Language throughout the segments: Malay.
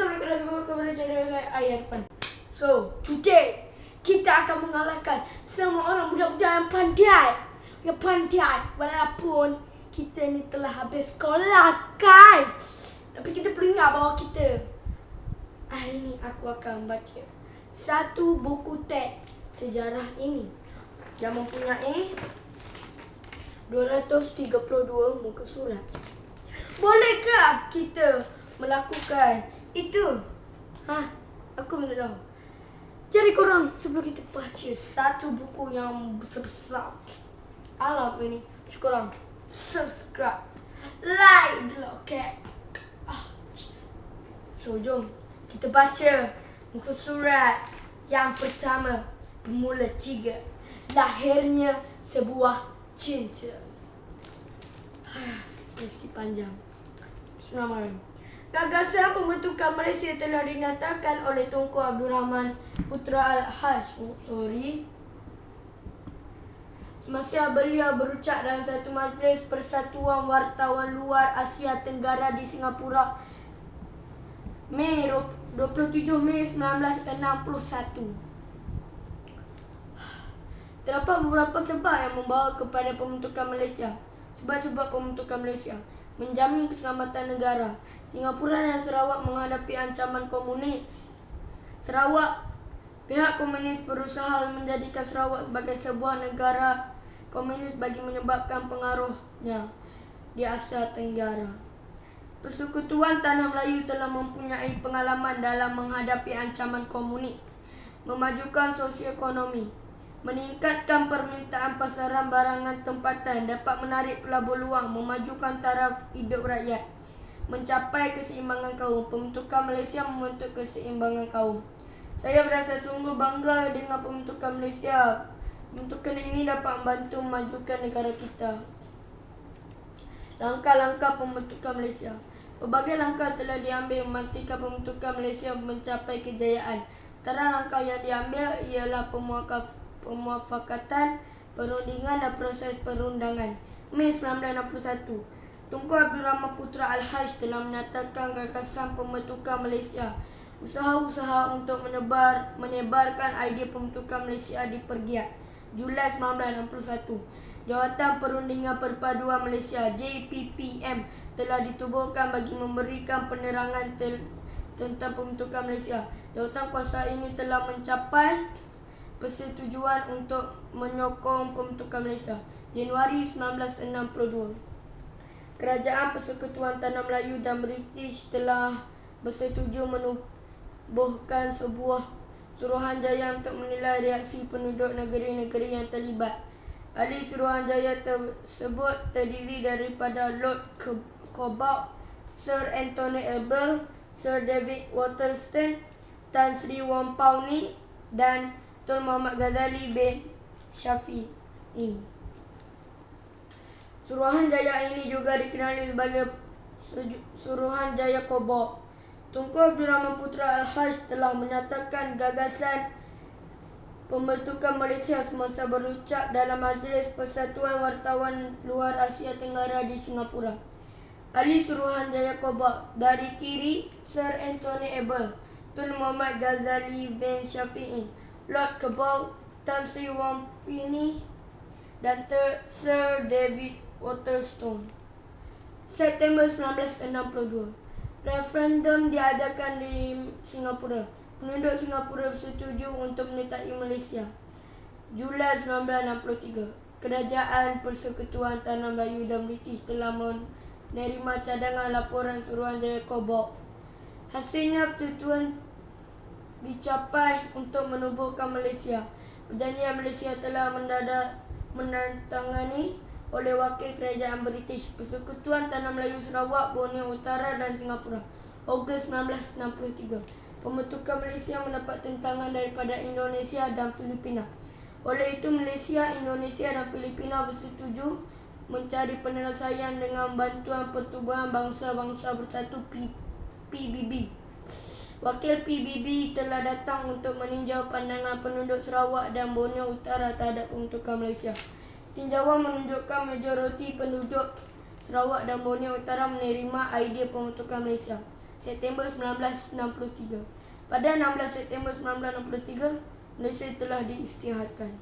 Assalamualaikum warahmatullahi wabarakatuh. So, today kita akan mengalahkan semua orang muda-muda yang pandai walaupun kita ni telah habis sekolah, guys. Tapi kita perlu ingat bahawa hari ni aku akan baca satu buku teks sejarah ini yang mempunyai 232 muka surat. Bolehkah kita melakukan itu? Aku tak tahu. Jadi korang, sebelum kita baca satu buku yang besar-besar, apa ini? Korang subscribe, like dulu, okay? So, jom kita baca muka surat yang pertama. Bermula 3. Lahirnya sebuah cinta. Mesti panjang. Bismillahirrahmanirrahim. Gagasan pembentukan Malaysia telah dinyatakan oleh Tunku Abdul Rahman Putra Al-Haj. Semasa beliau berucap dalam satu majlis Persatuan Wartawan Luar Asia Tenggara di Singapura 27 Mei 1961. Terdapat beberapa sebab yang membawa kepada pembentukan Malaysia. Sebab-sebab pembentukan Malaysia: menjamin keselamatan negara. Singapura dan Sarawak menghadapi ancaman komunis. Pihak komunis berusaha menjadikan Sarawak sebagai sebuah negara komunis bagi menyebabkan pengaruhnya di Asia Tenggara. Persekutuan Tanah Melayu telah mempunyai pengalaman dalam menghadapi ancaman komunis, memajukan sosioekonomi, meningkatkan permintaan pasaran barangan tempatan, dapat menarik pelabur luang, memajukan taraf hidup rakyat, mencapai keseimbangan kaum. Pembentukan Malaysia membentuk keseimbangan kaum. Saya berasa sungguh bangga dengan pembentukan Malaysia. Pembentukan ini dapat membantu memajukan negara kita. Langkah-langkah pembentukan Malaysia. Berbagai langkah telah diambil memastikan pembentukan Malaysia mencapai kejayaan. Antara langkah yang diambil ialah pemufakatan, perundingan dan proses perundangan. Mei 1961, Tunku Abdul Rahman Putra Al-Haj telah menyatakan gagasan pembentukan Malaysia. Usaha-usaha untuk menyebarkan idea pembentukan Malaysia dipergiat. Julai 1961, Jawatan Perundingan Perpaduan Malaysia JPPM telah ditubuhkan bagi memberikan penerangan tentang pembentukan Malaysia. Jawatan kuasa ini telah mencapai persetujuan untuk menyokong pembentukan Malaysia. Januari 1962, Kerajaan Persekutuan Tanah Melayu dan British telah bersetuju menubuhkan sebuah suruhanjaya untuk menilai reaksi penduduk negeri-negeri yang terlibat. Ahli suruhanjaya tersebut terdiri daripada Lord Cornwallis, Sir Anthony Abel, Sir David Waterston, Tan Sri Wampauni dan Tun Muhammad Ghazali bin Syafi'i. Suruhanjaya ini juga dikenali sebagai Suruhanjaya Cornwallis. Tunku Abdul Rahman Putra Al-Haj telah menyatakan gagasan pembentukan Malaysia semasa berucap dalam Majlis Persatuan Wartawan Luar Asia Tenggara di Singapura. Ahli Suruhanjaya Cornwallis dari kiri, Sir Anthony Abel, Tun Muhammad Ghazali bin Syafi'i, Lord Cornwallis, Tan Sri Wampini dan Sir David Waterston. September 1962, referendum diadakan di Singapura. Penduduk Singapura bersetuju untuk menyertai Malaysia. Julai 1963, Kerajaan Persekutuan Tanah Melayu dan British telah menerima cadangan laporan Suruhanjaya Cornwallis. Hasilnya persetujuan dicapai untuk menubuhkan Malaysia. Perjanjian Malaysia telah menandatangani oleh Wakil Kerajaan British, Persekutuan Tanah Melayu Sarawak, Borneo Utara dan Singapura. Ogos 1963, pembentukan Malaysia mendapat tentangan daripada Indonesia dan Filipina. Oleh itu, Malaysia, Indonesia dan Filipina bersetuju mencari penyelesaian dengan bantuan Pertubuhan Bangsa-Bangsa Bersatu PBB. Wakil PBB telah datang untuk meninjau pandangan penduduk Sarawak dan Borneo Utara terhadap pembentukan Malaysia. Tinjauan menunjukkan majoriti penduduk Sarawak dan Borneo Utara menerima idea pembentukan Malaysia. September 1963. Pada 16 September 1963, Malaysia telah diisytiharkan.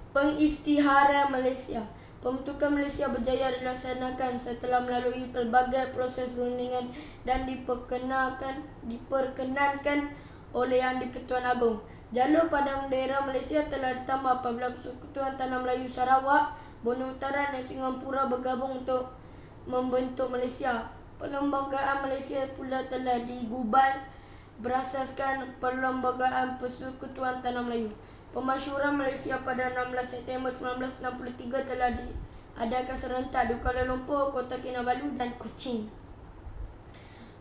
Pengisytiharan Malaysia. Pembentukan Malaysia berjaya dilaksanakan setelah melalui pelbagai proses rundingan dan diperkenankan oleh Yang di-Pertuan Agong. Jalur Padang Daerah Malaysia telah ditambah apabila Persekutuan Tanah Melayu Sarawak, Borneo Utara dan Singapura bergabung untuk membentuk Malaysia. Perlembagaan Malaysia pula telah digubal berasaskan Perlembagaan Persekutuan Tanah Melayu. Pemasyhuran Malaysia pada 16 September 1963 telah diadakan serentak di Kuala Lumpur, Kota Kinabalu dan Kuching.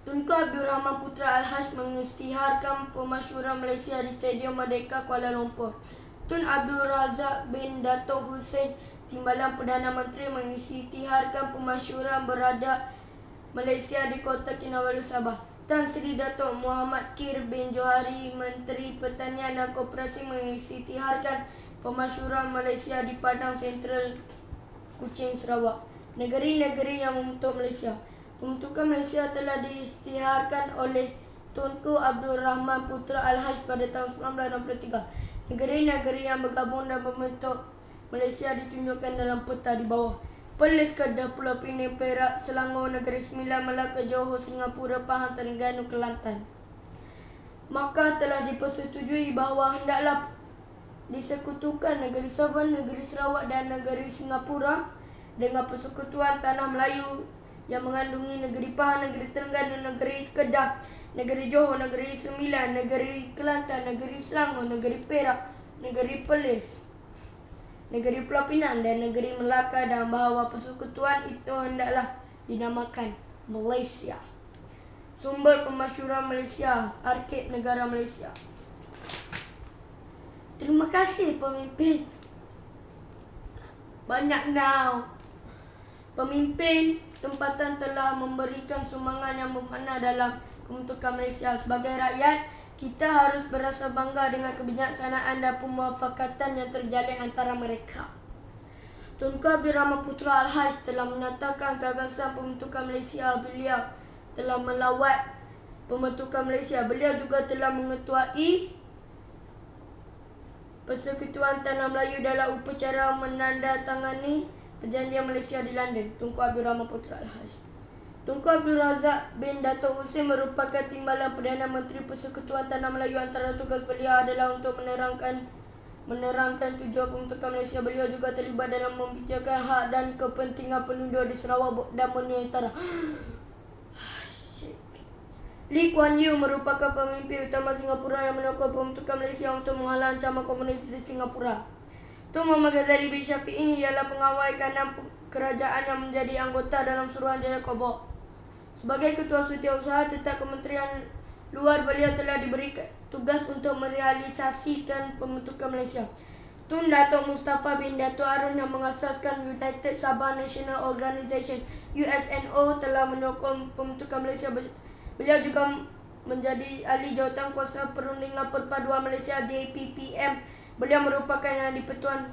Tunku Abdul Rahman Putra Al-Haj mengisytiharkan pemasyhuran Malaysia di Stadium Merdeka Kuala Lumpur. Tun Abdul Razak bin Dato' Hussein Timbalan Perdana Menteri mengisytiharkan pemasyhuran berada Malaysia di Kota Kinabalu, Sabah. Tan Sri Dato' Muhammad Kir bin Johari Menteri Pertanian dan Koperasi mengisytiharkan pemasyhuran Malaysia di Padang Sentral, Kuching, Sarawak. Negeri-negeri yang membentuk Malaysia. Pembentukan Malaysia telah diisytiharkan oleh Tunku Abdul Rahman Putra Al-Haj pada tahun 1963. Negeri-negeri yang bergabung dan membentuk Malaysia ditunjukkan dalam peta di bawah. Perlis, Kedah, Pulau Pinang, Perak, Selangor, Negeri Sembilan, Melaka, Johor, Singapura, Pahang, Terengganu, Kelantan. Maka telah dipersetujui bahawa hendaklah disekutukan Negeri Sabah, Negeri Sarawak dan Negeri Singapura dengan Persekutuan Tanah Melayu yang mengandungi Negeri Pahang, Negeri Terengganu, Negeri Kedah, Negeri Johor, Negeri Sembilan, Negeri Kelantan, Negeri Selangor, Negeri Perak, Negeri Perlis, Negeri Pulau Pinang dan Negeri Melaka, dan bahawa persekutuan itu hendaklah dinamakan Malaysia. Sumber pemasyhuran Malaysia, Arkib Negara Malaysia. Terima kasih pemimpin. Banyak now. Pemimpin tempatan telah memberikan sumbangan yang bermakna dalam pembentukan Malaysia. Sebagai rakyat, kita harus berasa bangga dengan kebijaksanaan dan pemufakatan yang terjalin antara mereka. Tunku Abdul Rahman Putra Al-Haj telah menyatakan gagasan pembentukan Malaysia. Beliau telah melawat pembentukan Malaysia. Beliau juga telah mengetuai Persekutuan Tanah Melayu dalam upacara menandatangani Perjanjian Malaysia di London. Tunku Abdul Rahman Putra Al-Haj. Tunku Abdul Razak bin Dato' Hussein merupakan Timbalan Perdana Menteri Persekutuan Tanah Melayu. Antara tugas beliau adalah untuk menerangkan tujuan pembentukan Malaysia. Beliau juga terlibat dalam membicarakan hak dan kepentingan penduduk di Sarawak dan Borneo Utara. Lee Kuan Yew merupakan pemimpin utama Singapura yang menyokong pembentukan Malaysia untuk menghalau ancaman komunis di Singapura. Tun Muhammad Ghazali bin Syafi'i ialah pengawal kanan kerajaan yang menjadi anggota dalam Suruhanjaya Kobok. Sebagai Ketua Setiausaha Tetap Kementerian Luar, beliau telah diberi tugas untuk merealisasikan pembentukan Malaysia. Tun Dato' Mustafa bin Dato' Harun yang mengasaskan United Sabah National Organisation USNO telah menyokong pembentukan Malaysia. Beliau juga menjadi ahli jawatan kuasa Perundingan Perpaduan Malaysia JPPM. Beliau merupakan Yang di-Pertuan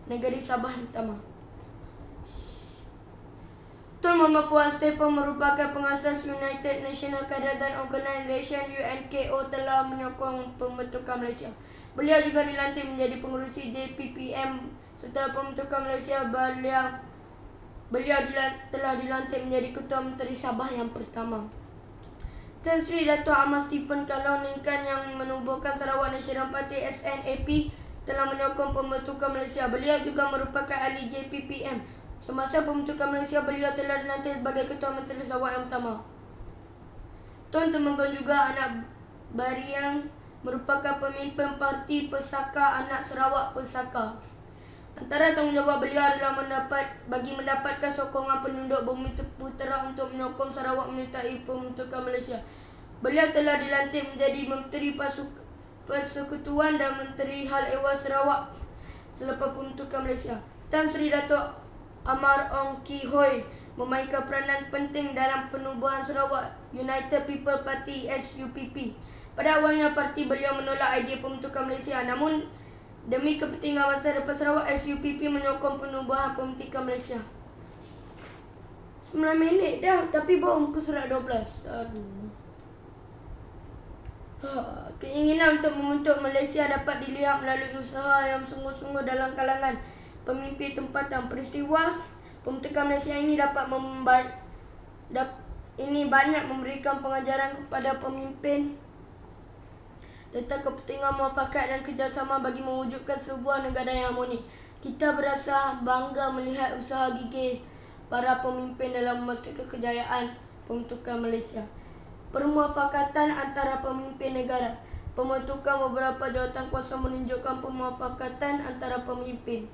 Negeri Sabah Utama. Tun Muhammad Fuad Stephen merupakan pengasas United National Cadastan Organisation UNKO telah menyokong pembentukan Malaysia. Beliau juga dilantik menjadi pengurusi JPPM. Setelah pembentukan Malaysia, beliau telah dilantik menjadi Ketua Menteri Sabah yang pertama. Tan Sri Dato' Ahmad Stephen Kalauninkan yang menubuhkan Sarawak National Party SNAP telah menyokong pembentukan Malaysia. Beliau juga merupakan ahli JPPM. Semasa pembentukan Malaysia, beliau telah dilantik sebagai Ketua Menteri Sarawak yang pertama. Tun Temenggung juga anak Bariang merupakan pemimpin Parti Pesaka Anak Sarawak Pesaka. Antara tanggungjawab beliau adalah mendapatkan sokongan penduduk Bumi Putera untuk menyokong Sarawak menyertai pembentukan Malaysia. Beliau telah dilantik menjadi Menteri Persekutuan dan Menteri Hal Ehwal Sarawak selepas pembentukan Malaysia. Tan Sri Dato' Amar Ong Ki Hoi memainkan peranan penting dalam penubuhan Sarawak United People Party SUPP. Pada awalnya parti beliau menolak idea pembentukan Malaysia, namun demi kepentingan masa depan Sarawak, SUPP menyokong penubuhan pembentukan Malaysia. 9 minit dah, tapi baru muka surat 12. Aduh. Keinginan untuk membentuk Malaysia dapat dilihat melalui usaha yang sungguh-sungguh dalam kalangan pemimpin tempatan. Peristiwa pembentukan Malaysia ini banyak memberikan pengajaran kepada pemimpin tentang kepentingan muafakat dan kerjasama bagi mewujudkan sebuah negara yang harmoni. Kita berasa bangga melihat usaha gigih para pemimpin dalam memastikan kejayaan pembentukan Malaysia. Permuafakatan antara pemimpin negara. Pembentukan beberapa jawatan kuasa menunjukkan permuafakatan antara pemimpin.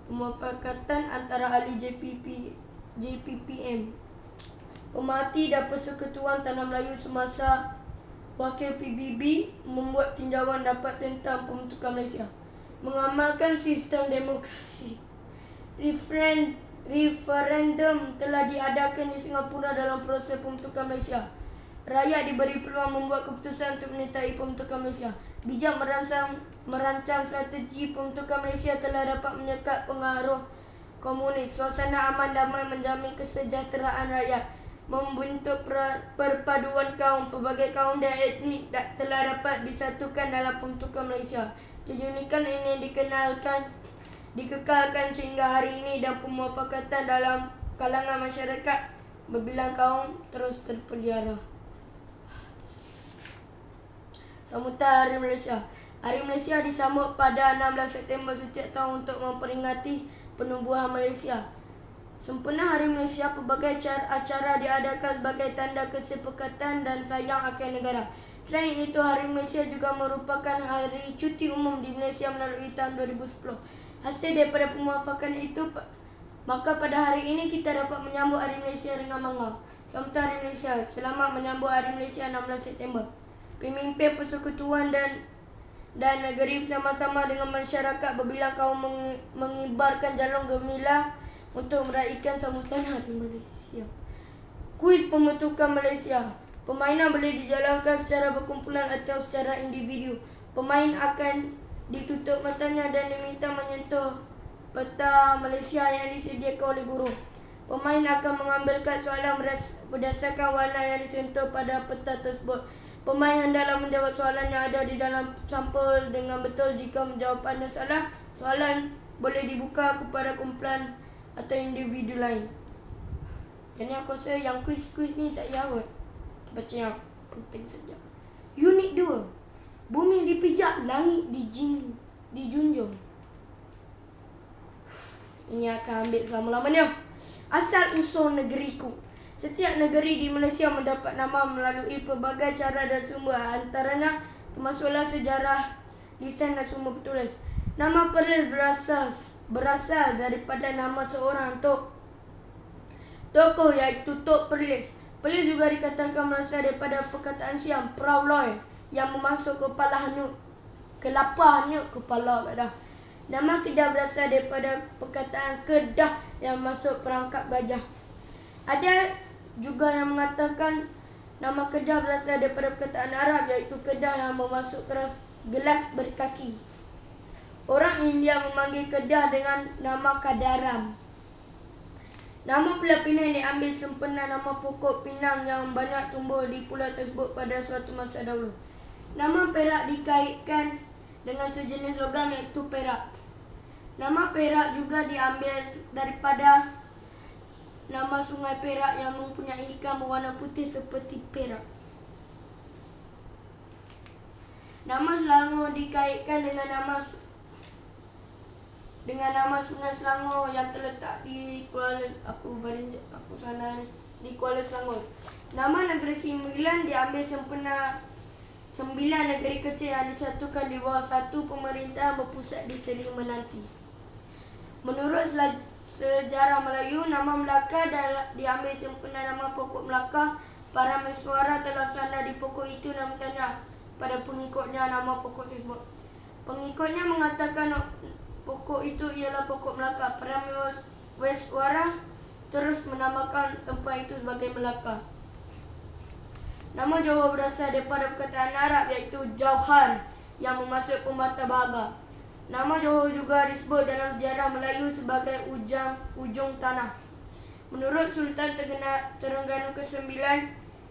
Permuafakatan antara ahli JPPM, pemerhati dan persekutuan Tanah Melayu semasa Wakil PBB membuat tinjauan dapat tentang pembentukan Malaysia. Mengamalkan sistem demokrasi. Referendum telah diadakan di Singapura dalam proses pembentukan Malaysia. Rakyat diberi peluang membuat keputusan untuk menyertai pembentukan Malaysia. Bijak merancang strategi pembentukan Malaysia telah dapat menyekat pengaruh komunis. Suasana aman damai menjamin kesejahteraan rakyat. Membentuk perpaduan kaum. Pelbagai kaum dan etnik telah dapat disatukan dalam pembentukan Malaysia. Keunikan ini dikekalkan sehingga hari ini dan permuafakatan dalam kalangan masyarakat berbilang kaum terus terpelihara. Sambutan Hari Malaysia. Hari Malaysia disambut pada 16 September setiap tahun untuk memperingati penubuhan Malaysia. Sempena Hari Malaysia, pelbagai acara diadakan sebagai tanda kesepakatan dan sayang akan negara. Selain itu, Hari Malaysia juga merupakan hari cuti umum di Malaysia melalui tahun 2010. Hasil daripada permuafakan itu, maka pada hari ini kita dapat menyambut Hari Malaysia dengan bangga. Sambutan Hari Malaysia. Selamat menyambut Hari Malaysia 16 September. Pemimpin persekutuan dan negeri bersama-sama dengan masyarakat berbilang kaum mengibarkan jalon gemilang untuk meraihkan sambutan Hari Malaysia. Kuis pembentukan Malaysia. Permainan boleh dijalankan secara berkumpulan atau secara individu. Pemain akan ditutup matanya dan diminta menyentuh peta Malaysia yang disediakan oleh guru. Pemain akan mengambilkan soalan berdasarkan warna yang disentuh pada peta tersebut. Pemain hendaklah menjawab soalan yang ada di dalam sampel dengan betul. Jika jawapannya salah, soalan boleh dibuka kepada kumpulan atau individu lain. Jadi aku rasa yang kuis-kuis ni tak payah kot. Baca yang penting saja. Unit 2. Bumi dipijak, langit dijunjung. Ini akan ambil selama-lamanya. Asal usul negeriku. Setiap negeri di Malaysia mendapat nama melalui pelbagai cara dan sumber. Antaranya termasuklah sejarah, lisan dan sumber bertulis. Nama Perlis berasal daripada nama seorang tokoh iaitu Tok Perlis. Perlis juga dikatakan berasal daripada perkataan Siam, Prauloy, yang bermaksud kepala hanyut. Kelapa hanyut kepala dah. Nama Kedah berasal daripada perkataan Kedah yang bermaksud perangkap gajah. Ada juga yang mengatakan nama Kedah berasal daripada perkataan Arab iaitu Kedah yang bermaksud gelas berkaki. Orang India memanggil Kedah dengan nama Kadaram. Nama Pulau Pinang diambil sempena nama pokok pinang yang banyak tumbuh di pulau tersebut pada suatu masa dahulu. Nama Perak dikaitkan dengan sejenis logam iaitu perak. Nama Perak juga diambil daripada nama Sungai Perak yang mempunyai ikan berwarna putih seperti perak. Nama Selangor dikaitkan dengan nama Sungai Selangor yang terletak di Kuala Selangor. Nama negeri Sembilan diambil sempena 9 negeri kecil yang disatukan di bawah satu pemerintahan berpusat di Seri Menanti. Menurut sejarah Melayu, nama Melaka diambil sempena nama pokok Melaka. Para mesuara terlaksana di pokok itu dan bertanya pada pengikutnya nama pokok tersebut. Pengikutnya mengatakan pokok itu ialah pokok Melaka. Para mesuara terus menamakan tempat itu sebagai Melaka. Nama Johor berasal daripada perkataan Arab iaitu Jauhar yang bermaksud pembata bahaga. Nama Johor juga disebut dalam sejarah Melayu sebagai ujung tanah. Menurut Sultan Terengganu ke-9,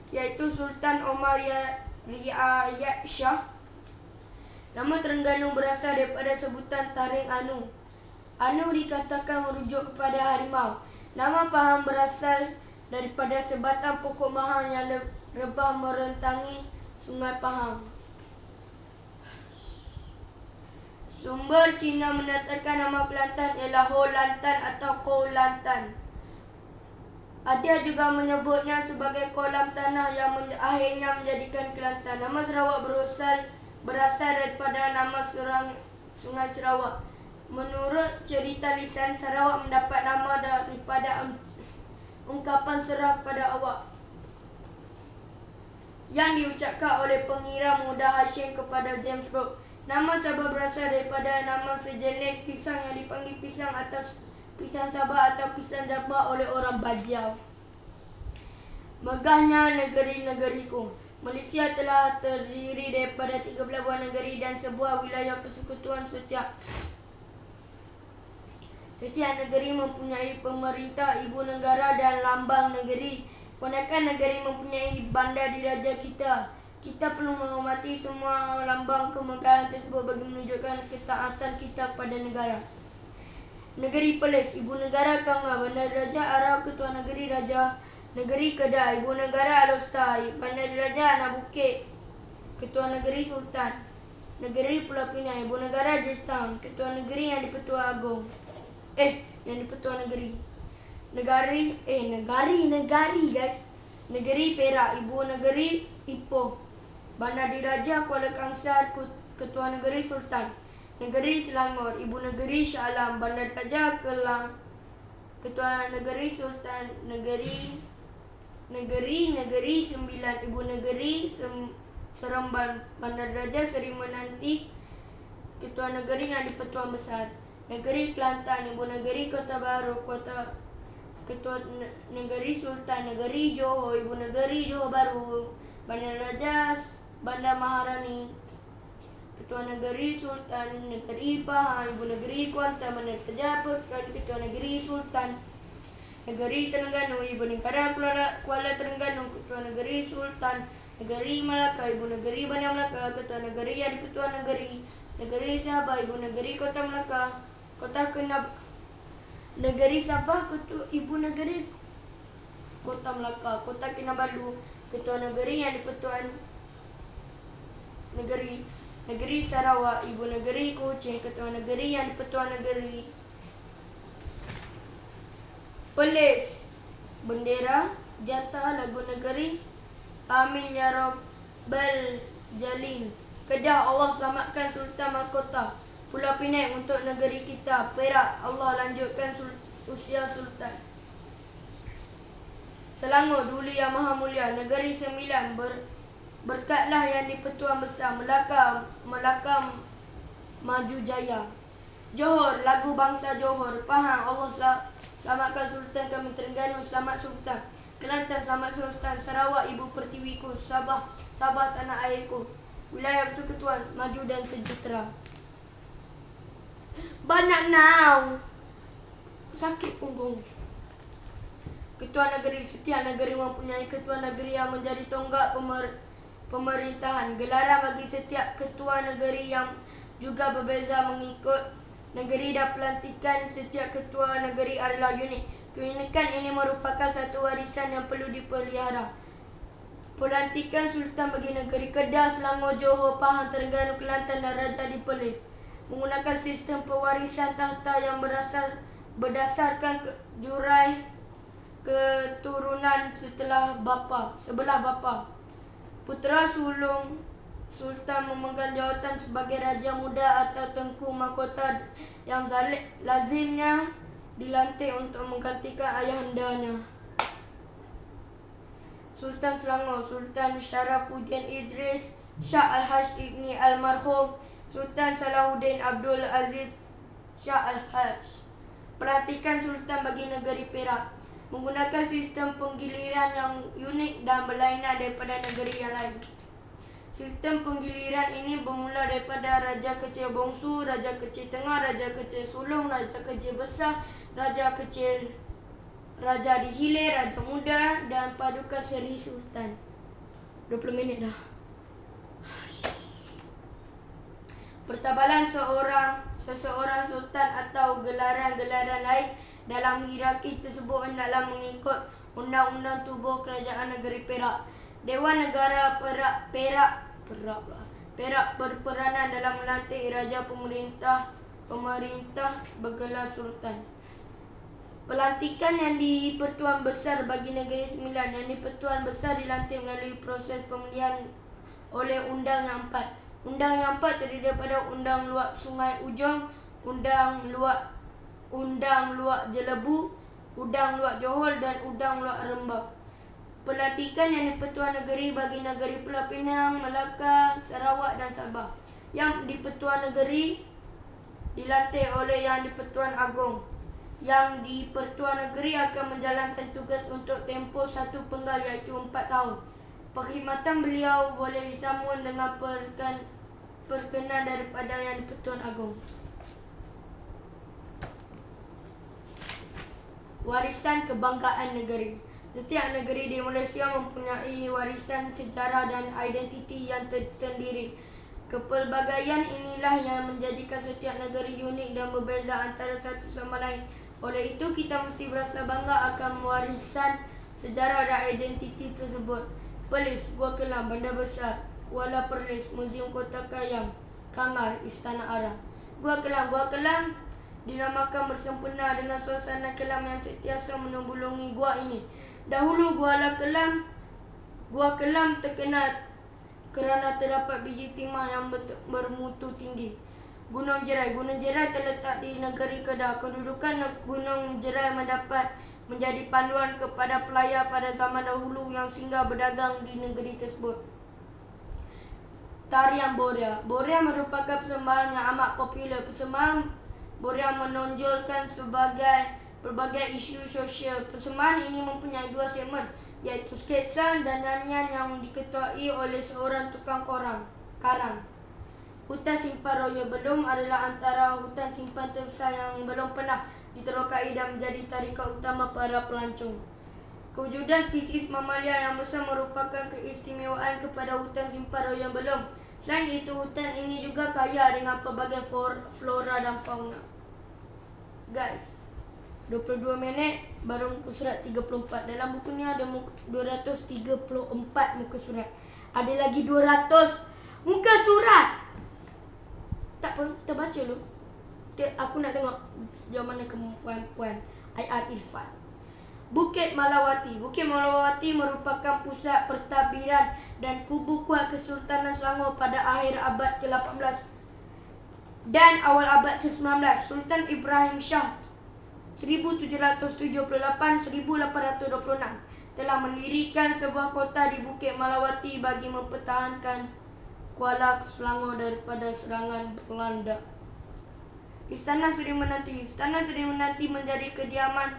yaitu Sultan Omar Riayat Shah, nama Terengganu berasal daripada sebutan taring anu. Anu dikatakan merujuk kepada harimau. Nama Pahang berasal daripada sebatang pokok mahang yang rebah merentangi Sungai Pahang. Sumber Cina menyatakan nama Kelantan ialah Ho Lantan atau Ko Lantan. Ada juga menyebutnya sebagai kolam tanah yang akhirnya menjadikan Kelantan. Nama Sarawak berasal daripada nama Sungai Sarawak. Menurut cerita lisan, Sarawak mendapat nama daripada ungkapan serah pada awak yang diucapkan oleh pengira muda Hashim kepada James Brooke. Nama Sabah berasal daripada nama sejenis pisang yang dipanggil pisang atas pisang Sabah atau pisang Sabah oleh orang Bajau. Megahnya negeri-negeriku. Malaysia telah terdiri daripada 13 buah negeri dan sebuah wilayah persekutuan. Setiap negeri mempunyai pemerintah, ibu negara dan lambang negeri. Kebanyakan negeri mempunyai bandar diraja kita. Kita perlu menghormati semua lambang kemegahan tersebut bagi menunjukkan ketaatan kita kepada negara. Negeri Perlis, ibu negara Kanga. Bandar diraja Arau, ketua negeri Raja. Negeri Kedah, ibu negara Alostar. Bandar diraja Anak Bukit, ketua negeri Sultan. Negeri Pulau Pinang, ibu negara Jamestown, ketua negeri yang di-Pertua Agong. Yang di-Pertua negeri. Negari guys. Negeri Perak, ibu negeri Ipoh. Bandar diraja Kuala Kangsar, ketua negeri Sultan. Negeri Selangor, ibu negeri Shah Alam. Bandar diraja Kelang, ketua negeri Sultan. Negeri Sembilan, ibu negeri Seremban. Bandar diraja Seri Menanti, ketua negeri yang di-Pertuan Besar. Negeri Kelantan, ibu negeri Kota Baru, ketua negeri Sultan. Negeri Johor, ibu negeri Johor Baru. Bandar diraja Bandar Maharani, ketua negeri Sultan. Negeri Pahang, ibu negeri Kuantan. Bandar diraja Pekan, ketua negeri Sultan. Negeri Terengganu, ibu negara Kuala Terengganu, ketua negeri Sultan. Negeri Melaka, ibu negeri Bandar Melaka, ketua negeri yang di-Pertuan negeri. Negeri Sabah, ibu negeri Kota Melaka, Negeri Sabah, ibu negeri Kota Melaka. Kota Kinabalu, ketua negeri yang di-Pertuan negeri. Negeri Sarawak, ibu negeri Kuching, ketua negeri yang di-Pertuan negeri. Perlis, bendera, jata, lagu negeri. Amin ya Rabbal Jalil. Kedah, Allah selamatkan Sultan Mahkota. Pulau Pinang untuk negeri kita. Perak, Allah lanjutkan usia Sultan. Selangor, Duli yang Maha Mulia. Negeri Sembilan, berkatlah yang di-Pertuan Besar. Melaka maju jaya. Johor, lagu bangsa Johor. Pahang, Allah selamatkan Sultan kami. Terengganu, selamat Sultan. Kelantan, selamat Sultan. Sarawak, ibu pertiwiku. Sabah, tanah airku. Wilayah persekutuan, maju dan sejahtera. Banyak now. Sakit punggung. Ketua negeri. Setiap negeri mempunyai ketua negeri yang menjadi tonggak pemerintahan. Gelaran bagi setiap ketua negeri yang juga berbeza mengikut negeri dan pelantikan setiap ketua negeri adalah unik. Keunikan ini merupakan satu warisan yang perlu dipelihara. Pelantikan Sultan bagi negeri Kedah, Selangor, Johor, Pahang, Terengganu, Kelantan dan Raja di Perlis menggunakan sistem pewarisan tahta yang berdasarkan jurai keturunan sebelah bapa. Putera sulung Sultan memegang jawatan sebagai Raja Muda atau Tengku Mahkota yang lazimnya dilantik untuk menggantikan ayahandanya. Sultan Selangor, Sultan Sharafuddin Idris Shah Al-Haj Ibni Almarhum Sultan Salahuddin Abdul Aziz Shah Al-Haj. Perhatikan Sultan bagi negeri Perak menggunakan sistem penggiliran yang unik dan berlainan daripada negeri yang lain. Sistem penggiliran ini bermula daripada Raja Kecil Bongsu, Raja Kecil Tengah, Raja Kecil Sulung, Raja Kecil Besar, Raja Kecil Raja Dihilir, Raja Muda, dan Paduka Seri Sultan. 20 minit dah. Pertabalan seseorang sultan atau gelaran-gelaran lain dalam hierarki tersebut hendaklah mengikut Undang-Undang Tubuh Kerajaan Negeri Perak. Dewan Negara Perak berperanan dalam melantik Raja Pemerintah bergelar Sultan. Pelantikan yang di-Pertuan Besar bagi Negeri Sembilan. Yang di-Pertuan Besar dilantik melalui proses pemilihan oleh Undang yang 4. Undang yang 4 terdiri daripada Undang Luak Sungai Ujong, Undang Luak Jelebu, Undang Luak Johor dan Undang Luak Rembang. Pelantikan yang di-Pertuan Negeri bagi Negeri Pulau Pinang, Melaka, Sarawak dan Sabah. Yang di-Pertuan Negeri dilantik oleh Yang di-Pertuan Agong. Yang di-Pertuan Negeri akan menjalankan tugas untuk tempoh 1 penggal iaitu 4 tahun. Perkhidmatan beliau boleh disambung dengan perkenan daripada Yang di-Pertuan Agong. Warisan kebanggaan negeri. Setiap negeri di Malaysia mempunyai warisan sejarah dan identiti yang tersendiri. Kepelbagaian inilah yang menjadikan setiap negeri unik dan berbeza antara satu sama lain. Oleh itu, kita mesti berasa bangga akan warisan sejarah dan identiti tersebut. Perlis, Gua Kelang, Bandar Besar, Kuala Perlis, Muzium Kota Kayang, Kangar, Istana Ara. Gua Kelang dinamakan bersempena dengan suasana kelam yang sentiasa menembulungi gua ini. Dahulu Gua Kelang terkenal kerana terdapat biji timah yang bermutu tinggi. Gunung Jerai terletak di negeri Kedah. Kedudukan Gunung Jerai menjadi panduan kepada pelayar pada zaman dahulu yang singgah berdagang di negeri tersebut. Tarian Borea. Borea merupakan persembahan yang amat popular. Persembahan Borea menonjolkan pelbagai isu sosial. Persembahan ini mempunyai 2 segmen, iaitu sketsa dan nyanyian yang diketuai oleh seorang tukang karang. Hutan Simpan Royal Belum adalah antara hutan simpan terbesar yang belum pernah diterokai dan menjadi tarikan utama para pelancong. Kewujudan spesies mamalia yang besar merupakan keistimewaan kepada hutan Simpan Royal Belum. Selain itu, hutan ini juga kaya dengan pelbagai flora dan fauna. Guys, 22 minit baru muka surat 34. Dalam buku ni ada 234 muka surat. Ada lagi 200 muka surat. Tak apa, kita baca dulu. Aku nak tengok sejauh mana kemampuan puan Ayat Irfan. Bukit Malawati. Bukit Malawati merupakan pusat pentadbiran dan kubu kuat Kesultanan Selangor pada akhir abad ke-18 dan awal abad ke-19. Sultan Ibrahim Shah 1778-1826 telah mendirikan sebuah kota di Bukit Malawati bagi mempertahankan Kuala Selangor daripada serangan Belanda. Istana Seri Menanti. Istana Seri Menanti menjadi kediaman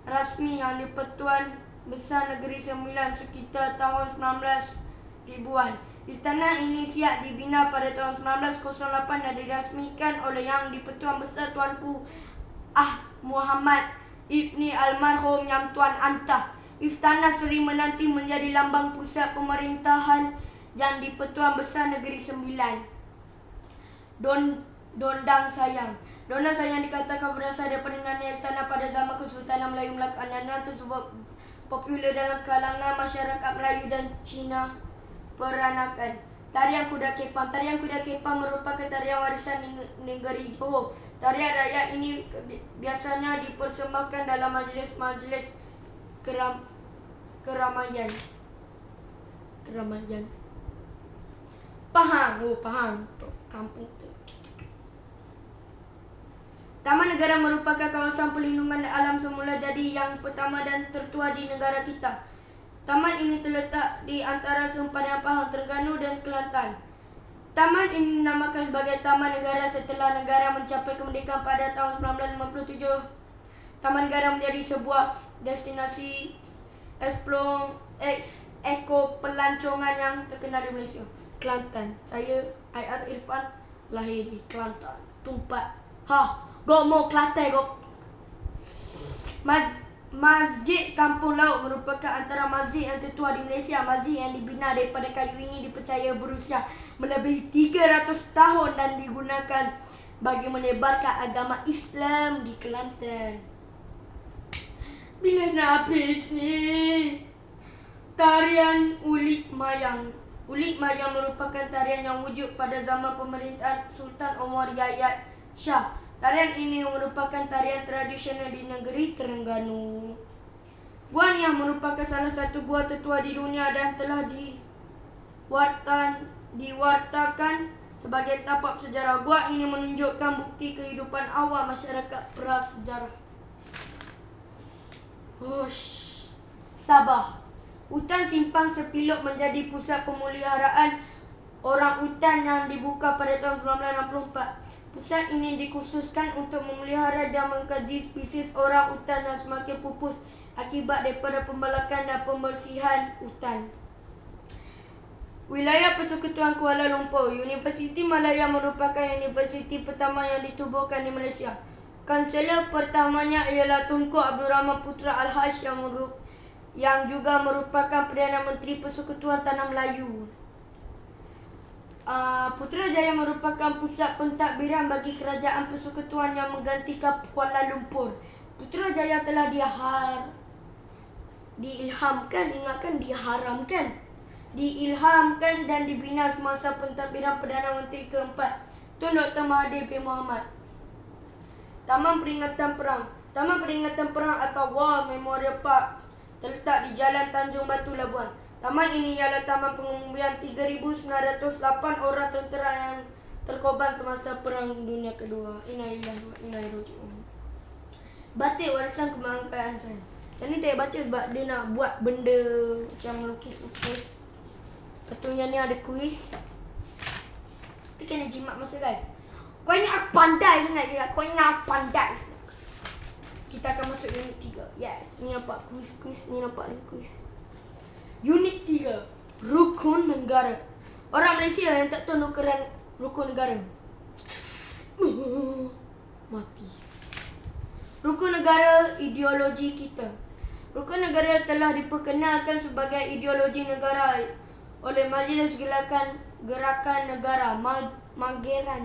rasmi Yang di-Pertuan Besar Negeri Sembilan sekitar tahun 1900-an. Istana ini siap dibina pada tahun 1908 dan dirasmikan oleh Yang di-Pertuan Besar Tuanku Muhammad Ibni Almarhum Yang Tuan Antah. Istana Seri Menanti menjadi lambang pusat pemerintahan Yang di-Pertuan Besar Negeri Sembilan. Dondang Sayang. Dondang Sayang dikatakan berasal daripada nyanyian istana pada zaman Kesultanan Melayu Melaka. Nyanyian tersebut popular dalam kalangan masyarakat Melayu dan Cina peranakan. Tarian Kuda Kepang. Tarian Kuda Kepang merupakan tarian warisan negeri Johor. Tarian rakyat ini biasanya dipersembahkan dalam majlis-majlis keramaian. Pahang. Pahang. Kampung tu. Taman Negara merupakan kawasan perlindungan alam semula jadi yang pertama dan tertua di negara kita. Taman ini terletak di antara sempadan Pahang, Terengganu dan Kelantan. Taman ini dinamakan sebagai Taman Negara setelah negara mencapai kemerdekaan pada tahun 1957. Taman Negara menjadi sebuah destinasi eko pelancongan yang terkenal di Malaysia. Kelantan. Saya Ayat Irfan, lahir di Kelantan. Tumpat. Gok mau Kelantan gok. Masjid Kampung Laut merupakan antara masjid yang tertua di Malaysia. Masjid yang dibina daripada kayu ini dipercaya berusia melebihi 300 tahun dan digunakan bagi menebarkan agama Islam di Kelantan. Bila nak habis ni? Tarian Ulik Mayang. Ulik Mayang merupakan tarian yang wujud pada zaman pemerintahan Sultan Omar Yayat Shah. Tarian ini merupakan tarian tradisional di negeri Terengganu. Gua Niah merupakan salah satu gua tertua di dunia dan telah diwartakan sebagai tapak sejarah. Gua ini menunjukkan bukti kehidupan awal masyarakat prasejarah. Sabah. Hutan Simpang Sepilok menjadi pusat pemeliharaan orang hutan yang dibuka pada tahun 1964. Pusat ini dikhususkan untuk memelihara dan mengkaji spesies orang hutan yang semakin pupus akibat daripada pembalakan dan pembersihan hutan. Wilayah Persekutuan Kuala Lumpur. Universiti Malaya merupakan universiti pertama yang ditubuhkan di Malaysia. Kansellor pertamanya ialah Tunku Abdul Rahman Putra Al-Haj yang juga merupakan Perdana Menteri Persekutuan Tanah Melayu. Putrajaya merupakan pusat pentadbiran bagi kerajaan persekutuan yang menggantikan Kuala Lumpur. Putrajaya telah diilhamkan dan dibina semasa pentadbiran Perdana Menteri keempat Tun Dr. Mahathir bin Mohamad. Taman Peringatan Perang. Taman Peringatan Perang atau War Memorial Park terletak di Jalan Tanjung Batu, Labuan. Taman ini ialah taman pengumpulan 3,908 orang tentera yang terkorban semasa Perang Dunia Kedua. Innalillahi wa inna ilaihi raji'un. Batik warisan kebanggaan saya. Yang ni saya baca sebab dia nak buat benda macam melukis-lukis. Satunya ni ada kuis. Kita kena jimat masa guys. Kau ingat aku pandai sangat ke? Kau ingat aku pandai sangat. Kita akan masuk unit 3. Yes. Ni nampak kuis-kuis. Ni nampak ni kuis. Unit 3. Rukun negara. Orang Malaysia yang tak tahu rukun negara. Mati. Rukun negara ideologi kita. Rukun negara telah diperkenalkan sebagai ideologi negara oleh Majlis Gerakan Negara Mageran.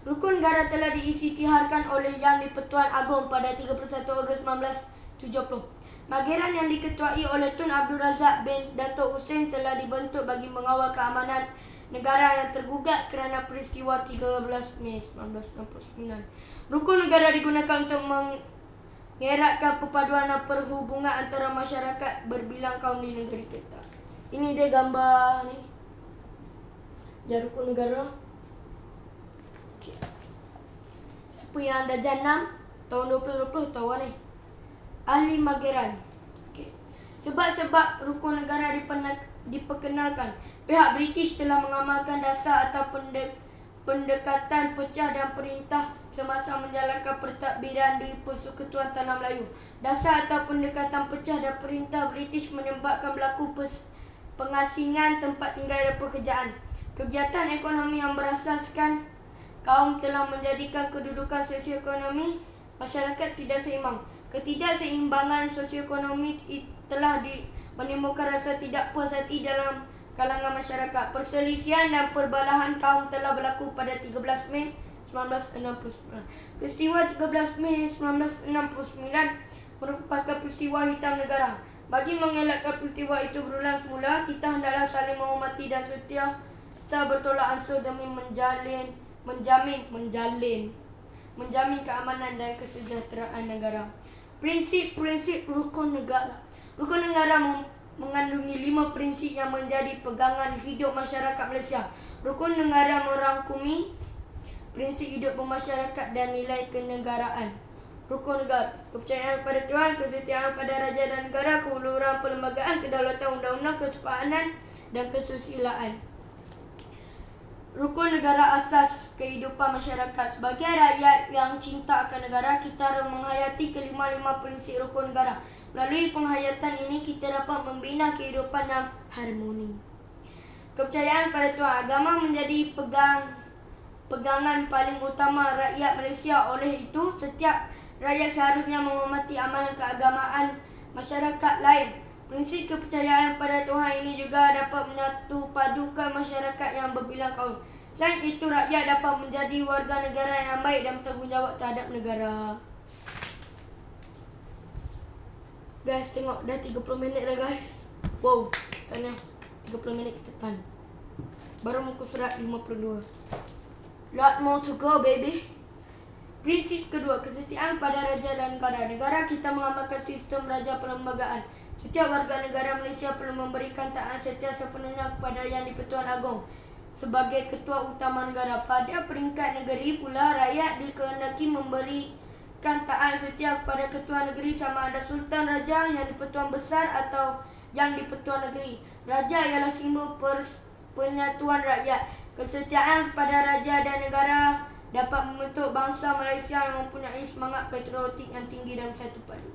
Rukun negara telah diisytiharkan oleh Yang di-Pertuan Agong pada 31 Ogos 1970. Mageran yang diketuai oleh Tun Abdul Razak bin Dato' Hussein telah dibentuk bagi mengawal keamanan negara yang tergugat kerana peristiwa 13 Mei 1969. Rukun negara digunakan untuk mengeratkan perpaduan dan perhubungan antara masyarakat berbilang kaum di negeri kita. Ini dia gambar ni. Ya, rukun negara. Okay. Siapa yang dah janam tahun 2020 tahu ni. Ahli Mageran. Okay. Sebab rukun negara diperkenalkan, pihak British telah mengamalkan dasar atau pendekatan pecah dan perintah semasa menjalankan pentadbiran di Persekutuan Tanah Melayu. Dasar atau pendekatan pecah dan perintah British menyebabkan berlaku pengasingan tempat tinggal dan pekerjaan. Kegiatan ekonomi yang berasaskan kaum telah menjadikan kedudukan sosioekonomi masyarakat tidak seimbang. Ketidakseimbangan sosioekonomi telah menimbulkan rasa tidak puas hati dalam kalangan masyarakat. Perselisihan dan perbalahan kaum telah berlaku pada 13 Mei 1969. Peristiwa 13 Mei 1969 merupakan peristiwa hitam negara. Bagi mengelakkan peristiwa itu berulang semula, kita hendaklah saling menghormati dan setia bertolak ansur demi menjamin keamanan dan kesejahteraan negara. Prinsip-prinsip rukun negara. Rukun negara mengandungi 5 prinsip yang menjadi pegangan hidup masyarakat Malaysia. Rukun negara merangkumi prinsip hidup bermasyarakat dan nilai kenegaraan. Rukun negara: kepercayaan kepada Tuhan, kesetiaan pada raja dan negara, keuluran perlembagaan, kedaulatan undang-undang, kesepahaman dan kesusilaan. Rukun negara asas kehidupan masyarakat. Sebagai rakyat yang cinta akan negara, kita harus menghayati kelima-lima prinsip rukun negara. Melalui penghayatan ini, kita dapat membina kehidupan yang harmoni. Kepercayaan pada Tuhan. Agama menjadi pegangan paling utama rakyat Malaysia. Oleh itu, setiap Rakyat seharusnya menghormati amanah keagamaan masyarakat lain. Prinsip kepercayaan pada Tuhan ini juga dapat menyatu padukan masyarakat yang berbilang kaum. Selain itu, rakyat dapat menjadi warga negara yang baik dan bertanggungjawab terhadap negara. Guys, tengok dah 30 minit dah guys. Wow, tanya 30 minit kita tahan. Baru muka surat 52. Lot more to go, baby. Prinsip kedua, kesetiaan pada raja dan negara. Negara kita mengamalkan sistem raja perlembagaan. Setiap warga negara Malaysia perlu memberikan taat setia sepenuhnya kepada Yang di-Pertuan Agong sebagai ketua utama negara. Pada peringkat negeri pula, rakyat dikehendaki memberikan taat setia kepada ketua negeri sama ada Sultan Raja, Yang di-Pertuan Besar atau Yang di-Pertuan Negeri. Raja ialah simbol penyatuan rakyat. Kesetiaan kepada raja dan negara dapat membentuk bangsa Malaysia yang mempunyai semangat patriotik yang tinggi dan satu padu.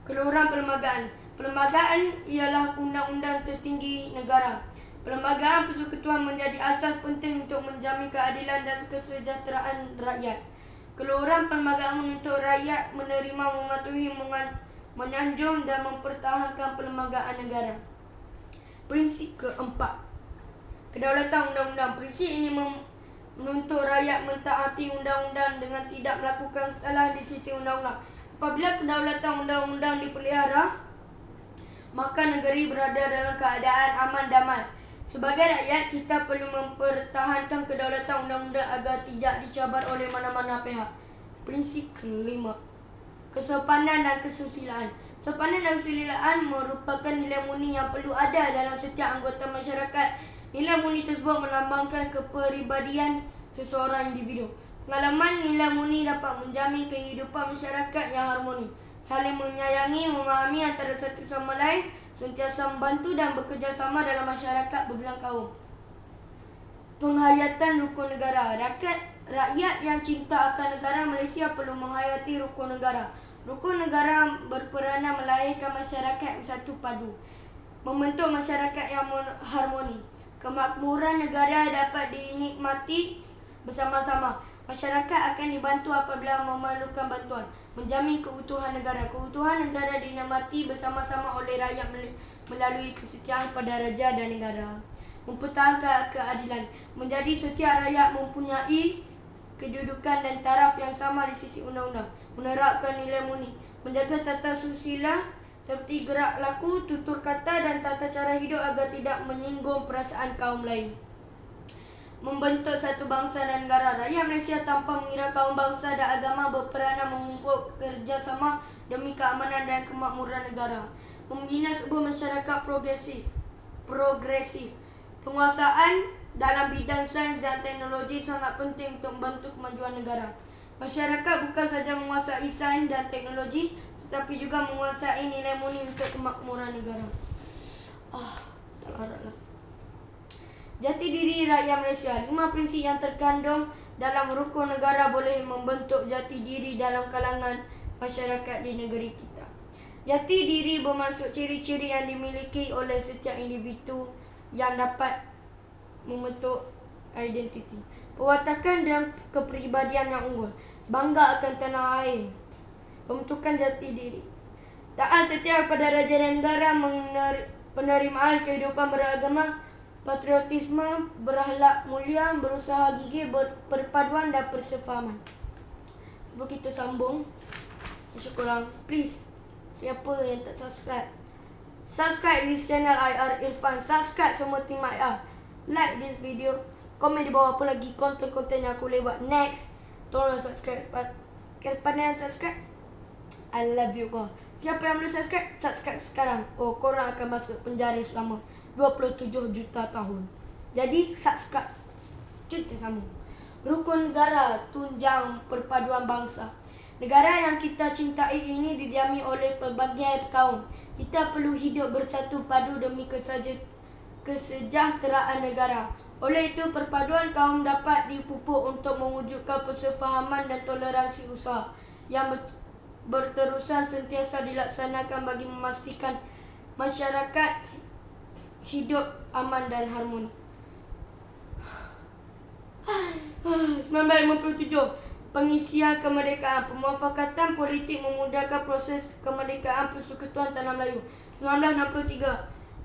Keluhuran perlembagaan. Perlembagaan ialah undang-undang tertinggi negara. Perlembagaan persekutuan menjadi asas penting untuk menjamin keadilan dan kesejahteraan rakyat. Keluhuran perlembagaan menuntut rakyat menerima, mematuhi, menyanjung dan mempertahankan perlembagaan negara. Prinsip keempat, kedaulatan undang-undang. Prinsip ini menuntut rakyat mentaati undang-undang dengan tidak melakukan kesalahan di sisi undang-undang. Apabila kedaulatan undang-undang dipelihara, maka negeri berada dalam keadaan aman damai. Sebagai rakyat, kita perlu mempertahankan kedaulatan undang-undang agar tidak dicabar oleh mana-mana pihak. Prinsip kelima, kesopanan dan kesusilaan. Sopanan dan kesusilaan merupakan nilai murni yang perlu ada dalam setiap anggota masyarakat. Nilai murni tersebut melambangkan kepribadian seseorang individu. Pengalaman nilai murni dapat menjamin kehidupan masyarakat yang harmoni, saling menyayangi, memahami antara satu sama lain, sentiasa membantu dan bekerja sama dalam masyarakat berbilang kaum. Penghayatan rukun negara. Rakyat yang cinta akan negara Malaysia perlu menghayati rukun negara. Rukun negara berperanan melahirkan masyarakat yang satu padu, membentuk masyarakat yang harmoni. Kemakmuran negara dapat dinikmati bersama-sama. Masyarakat akan dibantu apabila memerlukan bantuan. Menjamin keutuhan negara. Keutuhan negara dinikmati bersama-sama oleh rakyat melalui kesetiaan pada raja dan negara. Mempertahankan keadilan. Menjadi setiap rakyat mempunyai kedudukan dan taraf yang sama di sisi undang-undang. Menerapkan nilai murni. Menjaga tata susila seperti gerak laku, tutur kata dan tata cara hidup agar tidak menyinggung perasaan kaum lain. Membentuk satu bangsa dan negara. Rakyat Malaysia tanpa mengira kaum bangsa dan agama berperanan mengumpul kerjasama demi keamanan dan kemakmuran negara. Membina sebuah masyarakat progresif. Penguasaan dalam bidang sains dan teknologi sangat penting untuk membantu kemajuan negara. Masyarakat bukan sahaja menguasai sains dan teknologi, tetapi juga menguasai nilai murni untuk kemakmuran negara. Tak laratlah. Jati diri rakyat Malaysia. 5 prinsip yang terkandung dalam rukun negara boleh membentuk jati diri dalam kalangan masyarakat di negeri kita. Jati diri bermaksud ciri-ciri yang dimiliki oleh setiap individu yang dapat membentuk identiti, perwatakan dan kepribadian yang unggul. Bangga akan tanah air. Pembentukan jati diri. Taat setia kepada raja dan negara, penerimaan kehidupan beragama, patriotisme, berakhlak mulia, berusaha gigih, berperpaduan dan persefahaman. Sebelum kita sambung, korang please, siapa yang tak subscribe, subscribe this channel IR Irfan. Subscribe semua tim IR. Like this video. Komen di bawah apa lagi konten-konten yang aku boleh buat next. Tolong subscribe. Kepada yang subscribe, I love you all. Siapa yang belum subscribe, subscribe sekarang. Korang akan masuk penjara selama 27 juta tahun. Jadi subscribe. Kita sambung. Rukun negara, tunjang perpaduan bangsa. Negara yang kita cintai ini didiami oleh pelbagai kaum. Kita perlu hidup bersatu padu demi kesejahteraan negara. Oleh itu, perpaduan kaum dapat dipupuk untuk mewujudkan persefahaman dan toleransi usaha yang berterusan sentiasa dilaksanakan bagi memastikan masyarakat hidup aman dan harmoni. 1957, Pengisian kemerdekaan. Pemufakatan politik memudahkan proses kemerdekaan Persekutuan Tanah Melayu. 1963.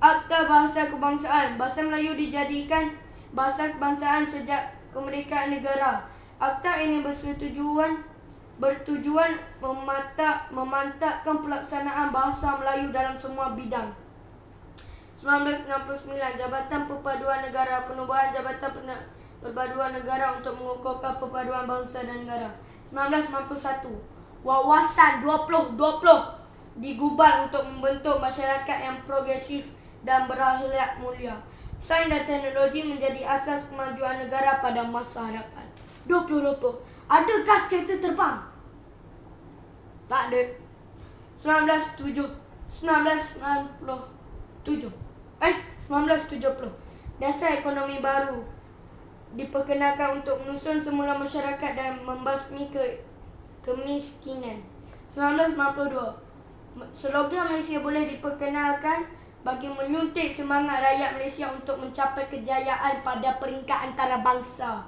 Akta Bahasa Kebangsaan. Bahasa Melayu dijadikan bahasa kebangsaan sejak kemerdekaan negara. Akta ini bertujuan memantapkan pelaksanaan bahasa Melayu dalam semua bidang. 1969. Jabatan Perpaduan Negara. Penubuhan Jabatan Perpaduan Negara untuk mengukuhkan perpaduan bangsa dan negara. 1991. Wawasan 2020 digubal untuk membentuk masyarakat yang progresif dan berakhlak mulia. Sains dan teknologi menjadi asas kemajuan negara pada masa hadapan. 2020. Adakah kereta terbang? Tak ada. 1970. 1970. Dasar ekonomi baru diperkenalkan untuk menyusun semula masyarakat dan membasmi kemiskinan. 1992. Slogan Malaysia boleh diperkenalkan bagi menyuntik semangat rakyat Malaysia untuk mencapai kejayaan pada peringkat antarabangsa.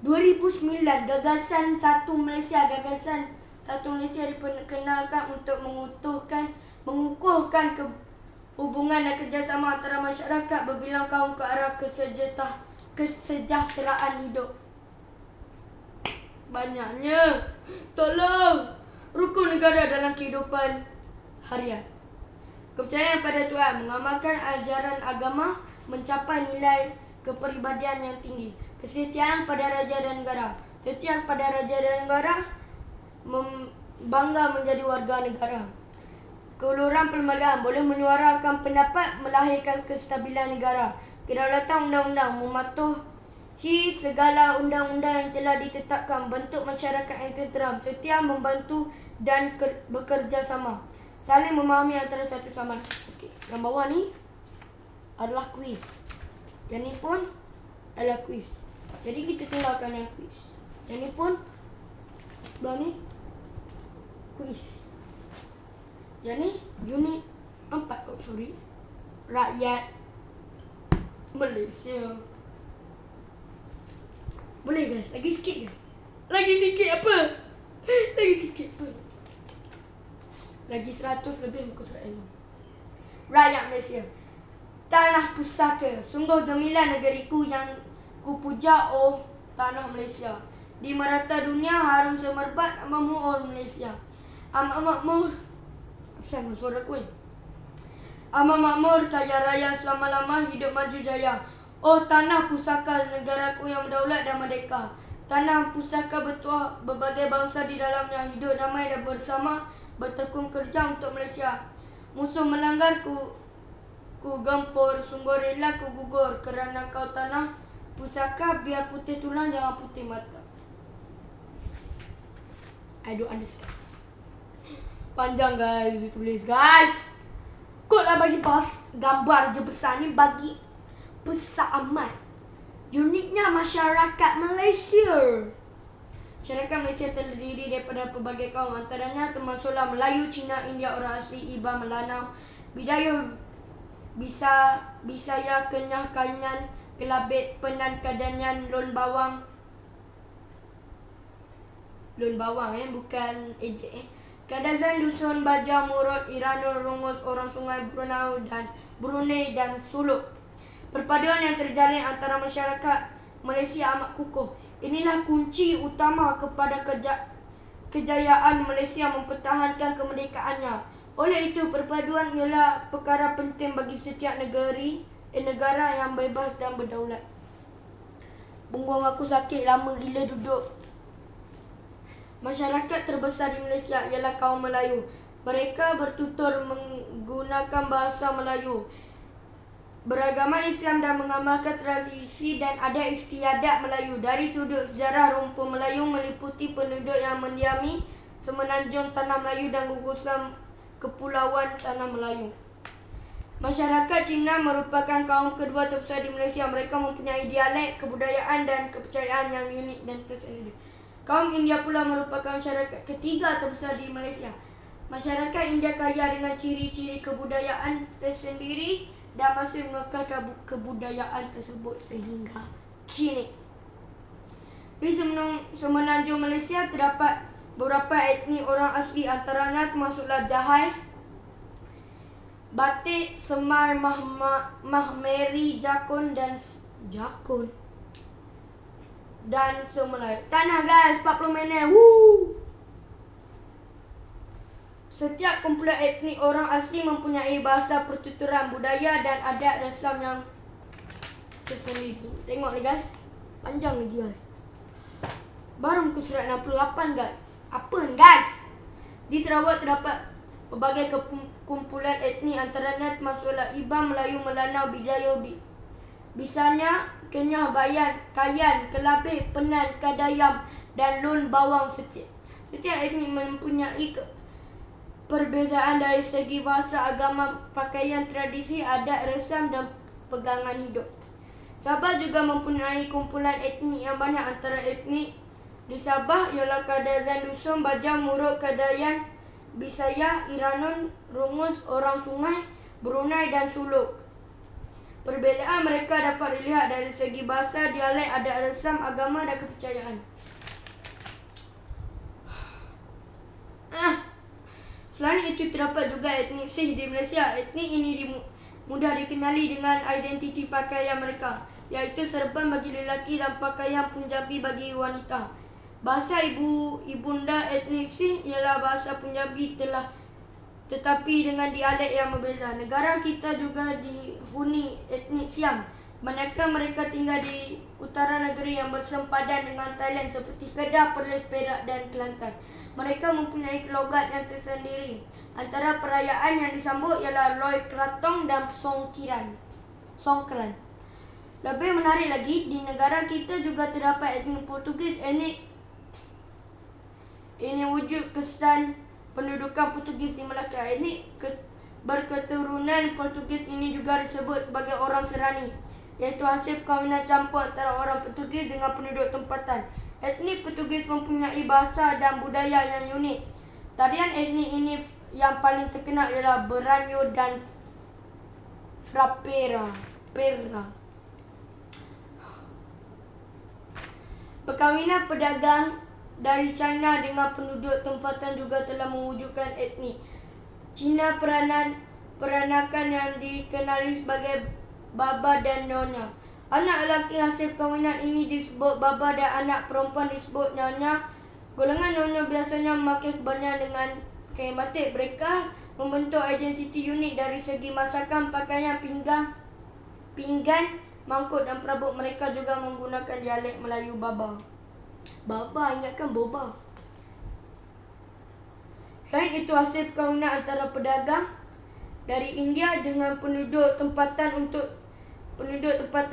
2009. Gagasan Satu Malaysia. Gagasan Satu Malaysia diperkenalkan untuk mengukuhkan hubungan dan kerjasama antara masyarakat berbilang kaum ke arah kesejahteraan hidup. Banyaknya. Tolong. Rukun negara dalam kehidupan harian. Kepercayaan pada Tuhan. Mengamalkan ajaran agama. Mencapai nilai kepribadian yang tinggi. Kesetiaan pada raja dan negara. Setia pada raja dan negara. Bangga menjadi warga negara. Keuluran perlembagaan. Boleh menyuarakan pendapat. Melahirkan kestabilan negara. Kedaulatan undang-undang. Mematuhi segala undang-undang yang telah ditetapkan. Bentuk masyarakat yang tenteram. Setia membantu dan bekerja sama. Saling memahami antara satu sama lain. Okey, yang bawah ni adalah kuis. Yang ni pun adalah kuis. Jadi kita tinggalkan yang kuis. Yang ni pun sebelah ni kuis. Yang ni unit 4. Rakyat Malaysia. Boleh guys? Lagi sikit guys. Lagi sikit apa? Lagi sikit apa? Lagi 100 lebih muka surat ilmu. Rakyat Malaysia. Tanah pusaka. Sungguh gemilang negeriku yang kupuja, oh tanah Malaysia. Di merata dunia harum semerbak namamu, oh Malaysia. Amat makmur. Sama suara ku. Amat makmur, kaya raya selama-lama, hidup maju jaya. Oh tanah pusaka negaraku yang berdaulat dan merdeka. Tanah pusaka bertuah berbagai bangsa di dalamnya, hidup damai dan bersama, bertekun kerja untuk Malaysia. Musuh melanggar ku gempur, sungguh rela ku gugur kerana kau tanah pusaka, biar putih tulang jangan putih mata. I don't understand. Panjang guys, tulis guys. Kau lah bagi gambar je besar ni bagi besar amat. Uniknya masyarakat Malaysia. Masyarakat Malaysia terdiri daripada pelbagai kaum, antaranya termasuklah Melayu, Cina, India, orang asli, Iban, Melanau, Bidayuh, Bisaya, Kenyah, Kanyan, Kelabit, Penan, Kadanyan, Lon Bawang, bukan ejek Kadazan, Dusun, Baja, Murut, Iranul, Rungus, orang Sungai Brunei dan Suluk. Perpaduan yang terjalin antara masyarakat Malaysia amat kukuh. Inilah kunci utama kepada kejayaan Malaysia mempertahankan kemerdekaannya. Oleh itu, perpaduan ialah perkara penting bagi setiap negara yang bebas dan berdaulat. Punggung aku sakit, lama gila duduk. Masyarakat terbesar di Malaysia ialah kaum Melayu. Mereka bertutur menggunakan bahasa Melayu, beragama Islam dan mengamalkan tradisi dan adat istiadat Melayu. Dari sudut sejarah, rumpun Melayu meliputi penduduk yang mendiami semenanjung Tanah Melayu dan gugusan kepulauan Tanah Melayu. Masyarakat Cina merupakan kaum kedua terbesar di Malaysia. Mereka mempunyai dialek, kebudayaan dan kepercayaan yang unik dan tersendiri. Kaum India pula merupakan masyarakat ketiga terbesar di Malaysia. Masyarakat India kaya dengan ciri-ciri kebudayaan tersendiri dan masih mengekalkan kebudayaan tersebut sehingga kini. Di semenanjung Malaysia terdapat beberapa etnik orang asli, antaranya termasuklah Jahai, Batik, Semar, Mahmeri, Jakun dan Semelayu. Tanah guys, 40 minit. Woo! Setiap kumpulan etnik orang asli mempunyai bahasa, pertuturan, budaya dan adat rasam yang tersendiri. Tengok ni guys, panjang lagi guys. Baru muka surat 68 guys. Apa ni guys? Di Sarawak terdapat berbagai kumpulan etnik, antaranya termasuklah Iban, Melayu, Melanau, Bidayuh, Bisanya, Kenyah, Bayan, Kayan, Kelabih, Penan, Kadayam dan Lun Bawang. Setiap etnik mempunyai perbezaan dari segi bahasa, agama, pakaian, tradisi, adat, resam dan pegangan hidup. Sabah juga mempunyai kumpulan etnik yang banyak. Antara etnik di Sabah ialah Kadazan Dusun, Bajau, Muruk, Kadayan, Bisaya, Iranun, Rungus, Orang Sungai, Brunei dan Suluk. Perbezaan mereka dapat dilihat dari segi bahasa, dialek, adat resam, agama dan kepercayaan. Selain itu terdapat juga etnik Sikh di Malaysia. Etnik ini mudah dikenali dengan identiti pakaian mereka, iaitu serban bagi lelaki dan pakaian Punjabi bagi wanita. Bahasa ibunda etnik Sikh ialah bahasa Punjabi tetapi dengan dialek yang berbeza. Negara kita juga dihuni etnik Siam. Kebanyakan mereka tinggal di utara negeri yang bersempadan dengan Thailand seperti Kedah, Perlis, Perak dan Kelantan. Mereka mempunyai logat yang tersendiri. Antara perayaan yang disambut ialah Loi Krathong dan Songkran. Lebih menarik lagi, di negara kita juga terdapat etnik Portugis. Ini wujud kesan pendudukan Portugis di Melaka. Etnik berketurunan Portugis ini juga disebut sebagai orang Serani, iaitu hasil perkahwinan campur antara orang Portugis dengan penduduk tempatan. Etnik Portugis mempunyai bahasa dan budaya yang unik. Tarian etnik ini yang paling terkenal ialah Beranyo dan Frapera. Perkahwinan pedagang dari China dengan penduduk tempatan juga telah mewujudkan etnik Cina peranakan yang dikenali sebagai Baba dan Nyonya. Anak lelaki hasil perkahwinan ini disebut Baba dan anak perempuan disebut Nyonya. Golongan Nyonya biasanya memakai kebanyakan dengan kain batik. Mereka membentuk identiti unik dari segi masakan, pakaian, pinggan, mangkuk dan perabot. Mereka juga menggunakan dialek Melayu Baba. Baba, ingatkan boba. Selain itu, hasil perkahwinan antara pedagang dari India dengan penduduk tempatan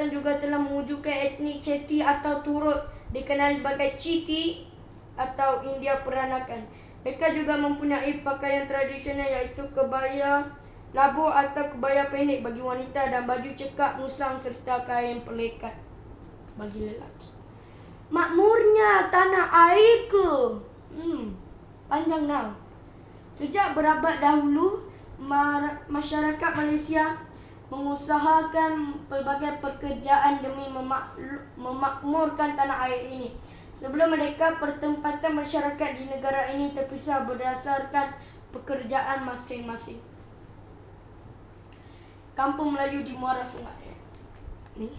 juga telah mewujudkan etnik Chetty atau turut dikenali sebagai Chiti atau India peranakan. Mereka juga mempunyai pakaian tradisional iaitu kebaya labu atau kebaya pendek bagi wanita dan baju cekak musang serta kain pelekat bagi lelaki. Makmurnya tanah airku. Panjang now. Sejak berabad dahulu, masyarakat Malaysia mengusahakan pelbagai pekerjaan demi memakmurkan tanah air ini. Sebelum mereka, pertempatan masyarakat di negara ini terpisah berdasarkan pekerjaan masing-masing. Kampung Melayu di Muara Sungai. Ni.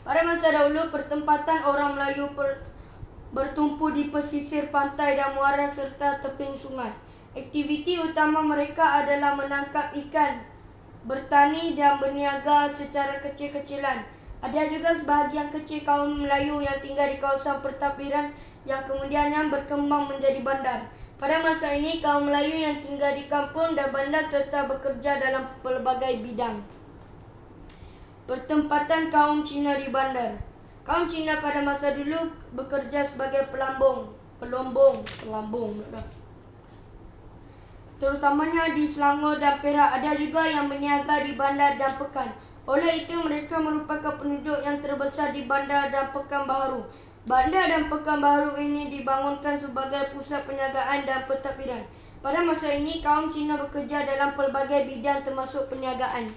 Pada masa dahulu, pertempatan orang Melayu bertumpu di pesisir pantai dan muara serta teping sungai. Aktiviti utama mereka adalah menangkap ikan, bertani dan berniaga secara kecil-kecilan. Ada juga sebahagian kecil kaum Melayu yang tinggal di kawasan pertapiran yang kemudiannya berkembang menjadi bandar. Pada masa ini, kaum Melayu yang tinggal di kampung dan bandar serta bekerja dalam pelbagai bidang. Pertempatan kaum Cina di bandar. Kaum Cina pada masa dulu bekerja sebagai pelombong, terutamanya di Selangor dan Perak. Ada juga yang berniaga di bandar dan pekan. Oleh itu, mereka merupakan penduduk yang terbesar di bandar dan pekan baharu. Bandar dan pekan baharu ini dibangunkan sebagai pusat perniagaan dan pentadbiran. Pada masa ini, kaum Cina bekerja dalam pelbagai bidang termasuk perniagaan.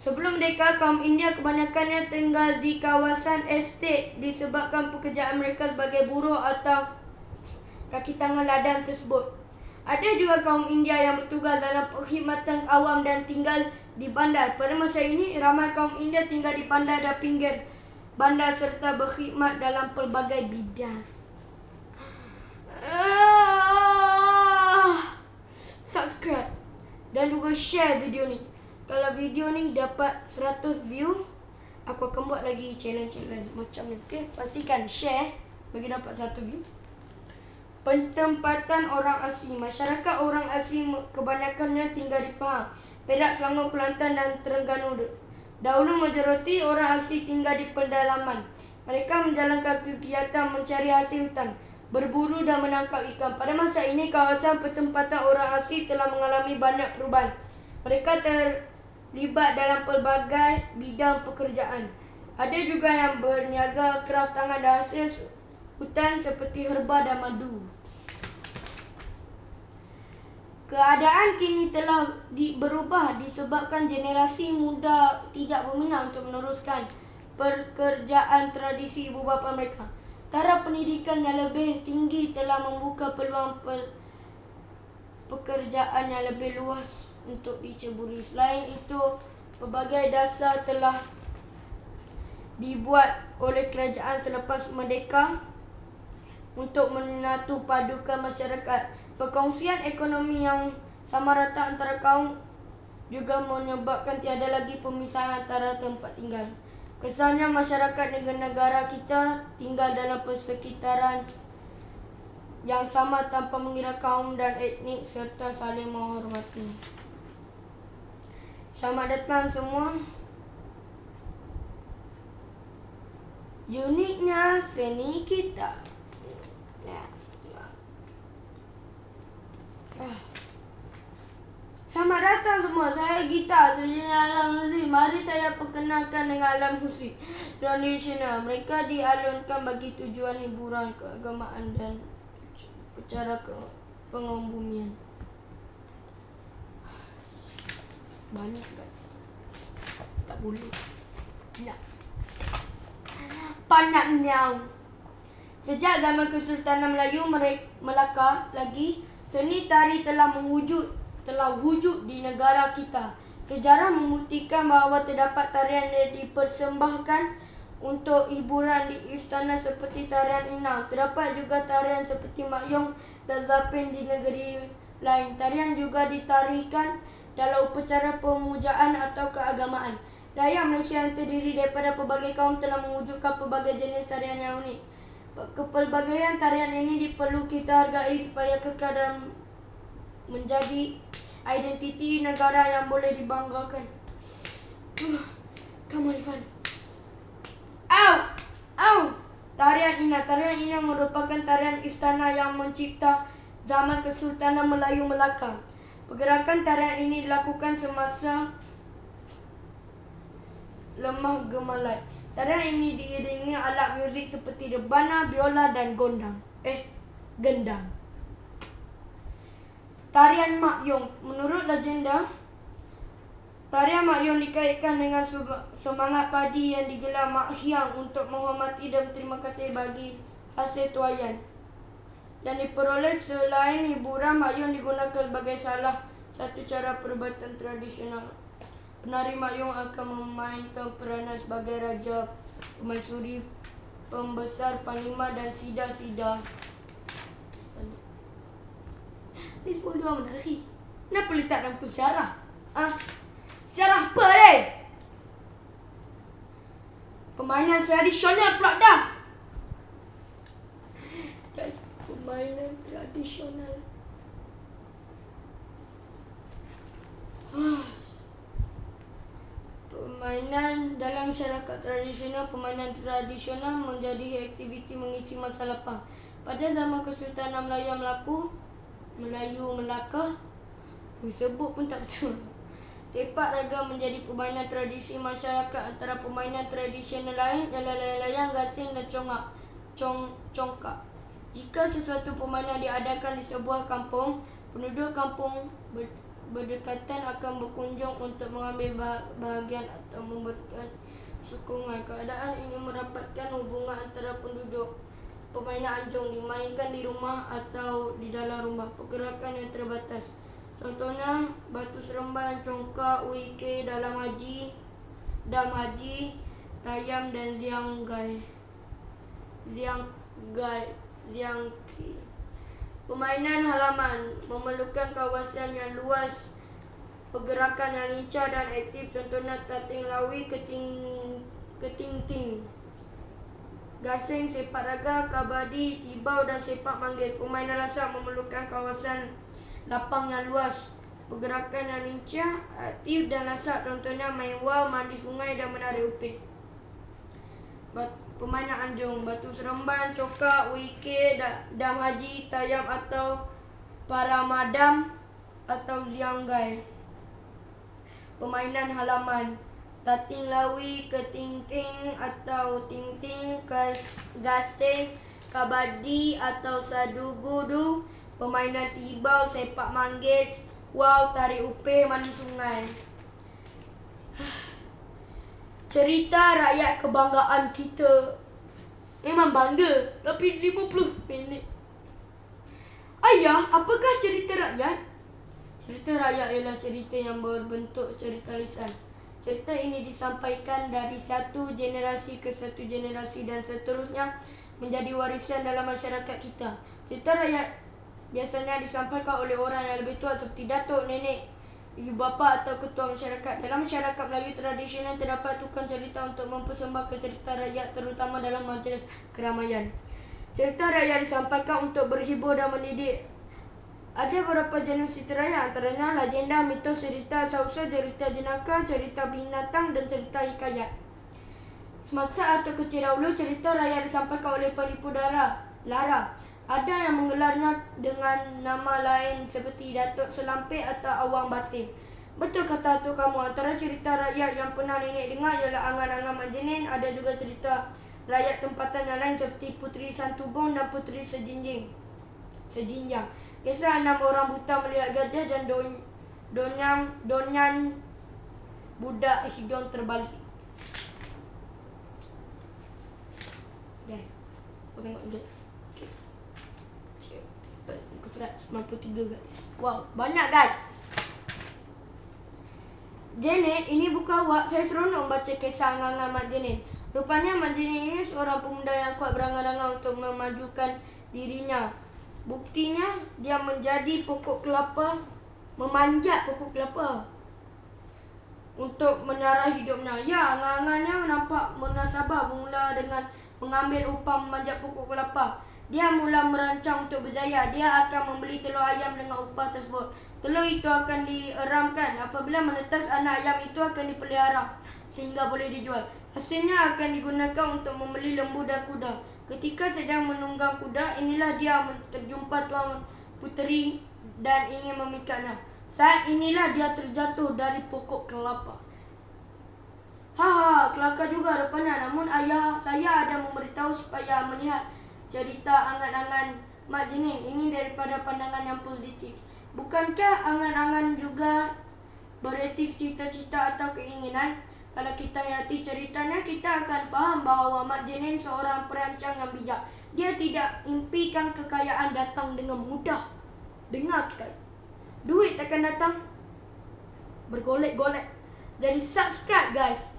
Sebelum merdeka, kaum India kebanyakannya tinggal di kawasan estate disebabkan pekerjaan mereka sebagai buruh atau kaki tangan ladang tersebut. Ada juga kaum India yang bertugas dalam perkhidmatan awam dan tinggal di bandar. Pada masa ini, ramai kaum India tinggal di bandar dan pinggir bandar serta berkhidmat dalam pelbagai bidang. Subscribe dan juga share video ni. Kalau video ni dapat 100 view, aku akan buat lagi challenge-challenge macam ni. Okay? Pastikan share bagi dapat 1 view. Pentempatan orang asing. Masyarakat orang asing kebanyakannya tinggal di Pahang, Perak, Selangor, Kelantan dan Terengganu. Dahulu majoriti orang asing tinggal di pedalaman. Mereka menjalankan kegiatan mencari hasil hutan, berburu dan menangkap ikan. Pada masa ini, kawasan pertempatan orang asing telah mengalami banyak perubahan. Mereka terlibat dalam pelbagai bidang pekerjaan. Ada juga yang berniaga kraft tangan dan hasil hutan seperti herba dan madu. Keadaan kini telah berubah disebabkan generasi muda tidak berminat untuk meneruskan pekerjaan tradisi ibu bapa mereka. Taraf pendidikan yang lebih tinggi telah membuka peluang pekerjaan yang lebih luas untuk diceburi. Selain itu, pelbagai dasar telah dibuat oleh kerajaan selepas merdeka untuk menyatu padukan masyarakat. Perkongsian ekonomi yang sama rata antara kaum juga menyebabkan tiada lagi pemisahan antara tempat tinggal. Kesannya masyarakat negara kita tinggal dalam persekitaran yang sama tanpa mengira kaum dan etnik serta saling menghormati. Selamat datang semua. Uniknya seni kita. Selamat datang semua. Saya Gita, sejenis alam musik. Mari saya perkenalkan dengan alam musik tradisional. Mereka dialunkan bagi tujuan hiburan, keagamaan dan acara pengembumian. Banyak guys. Tak boleh. Ya. Panaknya. Sejak zaman Kesultanan Melayu Melaka lagi, seni tari telah wujud di negara kita. Sejarah membuktikan bahawa terdapat tarian yang dipersembahkan untuk hiburan di istana seperti tarian Inang. Terdapat juga tarian seperti Mak Yong dan Zapin di negeri lain. Tarian juga ditarikan dalam upacara pemujaan atau keagamaan. Rakyat Malaysia yang terdiri daripada pelbagai kaum telah mewujudkan pelbagai jenis tarian yang unik. Kepelbagaian tarian ini perlu kita hargai supaya kekal dan menjadi identiti negara yang boleh dibanggakan. Come on, Ivan. Tarian Inang merupakan tarian istana yang mencipta zaman Kesultanan Melayu Melaka. Pergerakan tarian ini dilakukan semasa lemah gemalai. Tarian ini diiringi alat muzik seperti rebana, biola dan gendang. Tarian Mak Yong. Menurut legenda, tarian Mak Yong dikaitkan dengan semangat padi yang digelar Mak Hyang untuk menghormati dan berterima kasih bagi hasil tuaian yang diperoleh. Selain hiburan, Mak Yong digunakan sebagai salah satu cara perubatan tradisional. Penari Mak Yong akan memainkan peranan sebagai raja, pemaisuri, pembesar, panglima dan sida-sida. Ni semua dua menari. Kenapa letak dalam buku sejarah? Sejarah apa ni? Permainan tradisional pula dah. Guys, permainan tradisional. Permainan dalam masyarakat tradisional. Permainan tradisional menjadi aktiviti mengisi masa lapang. Pada zaman Kesultanan Melayu Melaka, disebut pun tak betul. Sepak raga menjadi permainan tradisi masyarakat. Antara permainan tradisional lain ialah layang-layang, gasing dan congkak. Jika sesuatu permainan diadakan di sebuah kampung, penduduk kampung berdekatan akan berkunjung untuk mengambil bahagian atau memberikan sokongan. Keadaan ingin merapatkan hubungan antara penduduk. Permainan anjung dimainkan di rumah atau di dalam rumah. Pergerakan yang terbatas. Contohnya batu seremban, congkak, uike, dam haji, rayam dan ziangki. Permainan halaman memerlukan kawasan yang luas, pergerakan yang lincah dan aktif. Contohnya tating lawi, ketingting, gasing, sepak raga, kabadi, tibau dan sepak manggil. Permainan lasak memerlukan kawasan lapang yang luas, pergerakan yang lincah, aktif dan lasak. Contohnya main wal, mandi sungai dan menarik upik. Permainan anjung, batu seremban, cokak, wike, dam haji, tayam atau paramadam atau zianggai. Permainan halaman, tating lawi, ketingting atau tingting, gasing, kabadi atau sadugudu. Permainan tibau, sepak manggis, wow, tarik upih, mandi sungai. Cerita rakyat kebanggaan kita. Memang bangga, tapi 50 minit. Ayah, apakah cerita rakyat? Cerita rakyat ialah cerita yang berbentuk cerita lisan. Cerita ini disampaikan dari satu generasi ke satu generasi dan seterusnya menjadi warisan dalam masyarakat kita. Cerita rakyat biasanya disampaikan oleh orang yang lebih tua seperti datuk, nenek, ibu bapa atau ketua masyarakat. Dalam masyarakat Melayu tradisional terdapat tukang cerita untuk mempersembahkan cerita rakyat terutama dalam majlis keramaian. Cerita rakyat disampaikan untuk berhibur dan mendidik. Ada beberapa jenis cerita rakyat, antaranya legenda, mitos, cerita sausa, cerita jenaka, cerita binatang dan cerita hikayat. Semasa atau kecil dahulu, cerita rakyat disampaikan oleh penipu lara. Ada yang menggelarnya dengan nama lain seperti Datuk Selampit atau Awang Batin. Betul kata tu kamu, antara cerita rakyat yang pernah nenek dengar ialah Angan-Angan Mak Jenin. Ada juga cerita rakyat tempatan yang lain seperti Puteri Santubong dan Puteri Sejinjang. Kisah 6 orang buta melihat gajah dan donyan budak hidung terbalik. Tengok dulu. Surat 93 guys. Wow, banyak guys. Janet, ini buka awak. Saya seronok baca kisah Angan-Angan Mak Jenin. Rupanya Mak Jenin ini seorang pemuda yang kuat berangan-angan untuk memajukan dirinya. Buktinya dia menjadi pokok kelapa, memanjat pokok kelapa untuk menara hidupnya. Ya, angan-angannya nampak munasabah bermula dengan mengambil upah memanjat pokok kelapa. Dia mula merancang untuk berjaya. Dia akan membeli telur ayam dengan upah tersebut. Telur itu akan dieramkan. Apabila menetas, anak ayam itu akan dipelihara sehingga boleh dijual. Hasilnya akan digunakan untuk membeli lembu dan kuda. Ketika sedang menunggang kuda, inilah dia terjumpa Tuan Puteri dan ingin memikatnya. Saat inilah dia terjatuh dari pokok kelapa. Haha, kelakar juga rupanya. Namun ayah saya ada memberitahu supaya melihat cerita Angan-Angan Mak Jenin ini daripada pandangan yang positif. Bukankah angan-angan juga berarti cita-cita atau keinginan? Kalau kita hayati ceritanya, kita akan faham bahawa Mak Jenin seorang perancang yang bijak. Dia tidak impikan kekayaan datang dengan mudah. Dengar sekali, duit akan datang bergolek-golek. Jadi subscribe guys.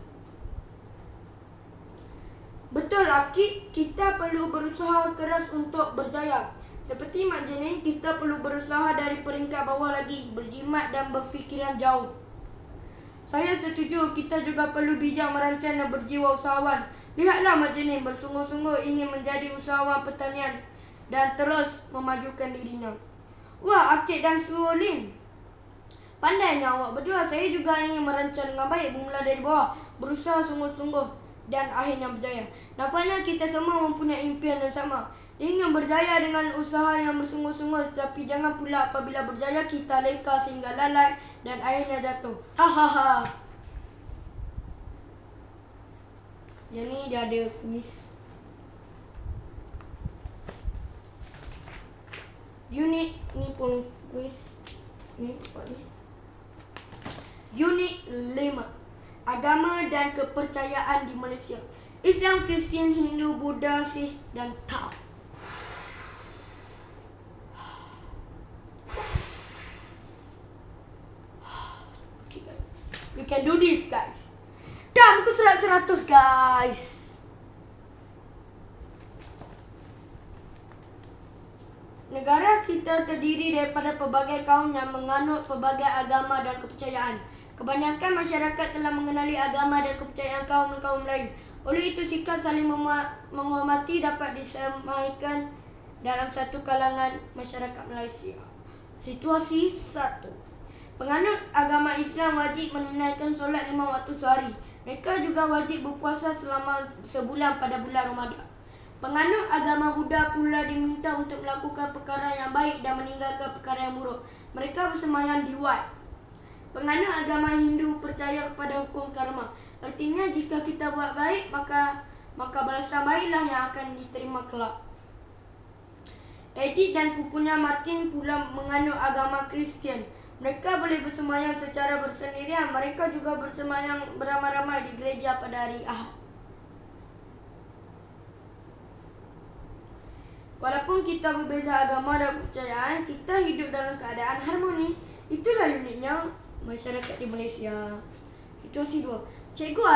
Betul Akid, kita perlu berusaha keras untuk berjaya. Seperti Mak Jenin, kita perlu berusaha dari peringkat bawah lagi, berjimat dan berfikiran jauh. Saya setuju, kita juga perlu bijak merancang dan berjiwa usahawan. Lihatlah Mak Jenin bersungguh-sungguh ingin menjadi usahawan pertanian dan terus memajukan dirinya. Wah, Akid dan Suolin, pandainya awak berdua. Saya juga ingin merancang dengan baik, bermula dari bawah, berusaha sungguh-sungguh dan akhirnya berjaya. Nampaknya kita semua mempunyai impian yang sama, ingin berjaya dengan usaha yang bersungguh-sungguh. Tapi jangan pula apabila berjaya kita leka sehingga lalai dan akhirnya jatuh. Hahaha. Yang ni dia ada kuis. Unit ni pun kuis. Ni apa ni? Unit 5. Agama dan kepercayaan di Malaysia. Islam, Kristian, Hindu, Buddha, Sikh dan Tao. Okay, guys. We can do this, guys. Dah muka surat 100, guys. Negara kita terdiri daripada pelbagai kaum yang menganut pelbagai agama dan kepercayaan. Kebanyakan masyarakat telah mengenali agama dan kepercayaan kaum-kaum lain. Oleh itu, sikap saling menghormati dapat disemaikan dalam satu kalangan masyarakat Malaysia. Situasi 1. Penganut agama Islam wajib menunaikan solat 5 waktu sehari. Mereka juga wajib berpuasa selama sebulan pada bulan Ramadan. Penganut agama Buddha pula diminta untuk melakukan perkara yang baik dan meninggalkan perkara yang buruk. Mereka bersembahyang di luar. Penganut agama Hindu percaya kepada hukum karma. Artinya jika kita buat baik, maka balasan baiklah yang akan diterima kelak. Edith dan kukunya Martin pula menganut agama Kristian. Mereka boleh bersembahyang secara bersendirian. Mereka juga bersembahyang beramai-ramai di gereja pada hari Ahad. Walaupun kita berbeza agama dan kepercayaan, kita hidup dalam keadaan harmoni. Itulah uniknya masyarakat di Malaysia. Situasi 2. Cikgu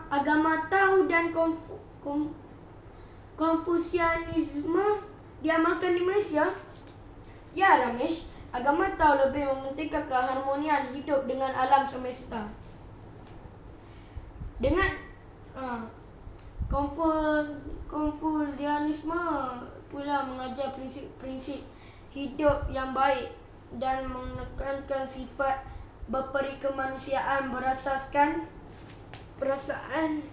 agama Tao dan Konfusianisme diamalkan di Malaysia? Ya, Ramesh. Agama Tao lebih mementingkan keharmonian hidup dengan alam semesta. Dengan Konfusianisme pula mengajar prinsip-prinsip hidup yang baik dan menekankan sifat berperikemanusiaan berasaskan perasaan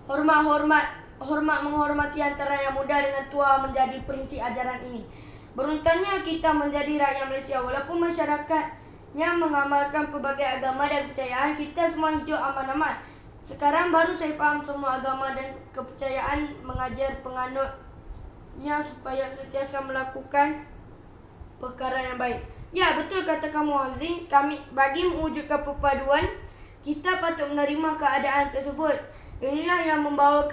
hormat menghormati antara yang muda dengan tua menjadi prinsip ajaran ini. Beruntungnya kita menjadi rakyat Malaysia. Walaupun masyarakatnya mengamalkan pelbagai agama dan kepercayaan, kita semua hidup aman-aman. Sekarang baru saya faham semua agama dan kepercayaan mengajar penganutnya supaya sentiasa melakukan perkara yang baik. Ya, betul kata kamu, Azim. Bagi mewujudkan perpaduan, kita patut menerima keadaan tersebut. Inilah yang membawa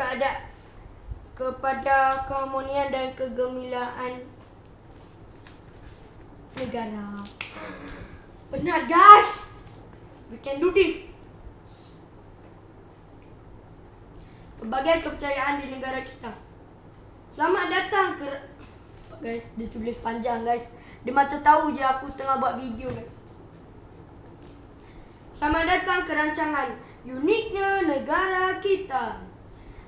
kepada keharmonian dan kegemilangan negara. Benar, guys. We can do this. Pelbagai kepercayaan di negara kita. Selamat datang ke... Guys, dia tulis panjang, guys. Dia macam tahu je aku tengah buat video, guys. Selamat datang ke rancangan Uniknya Negara Kita.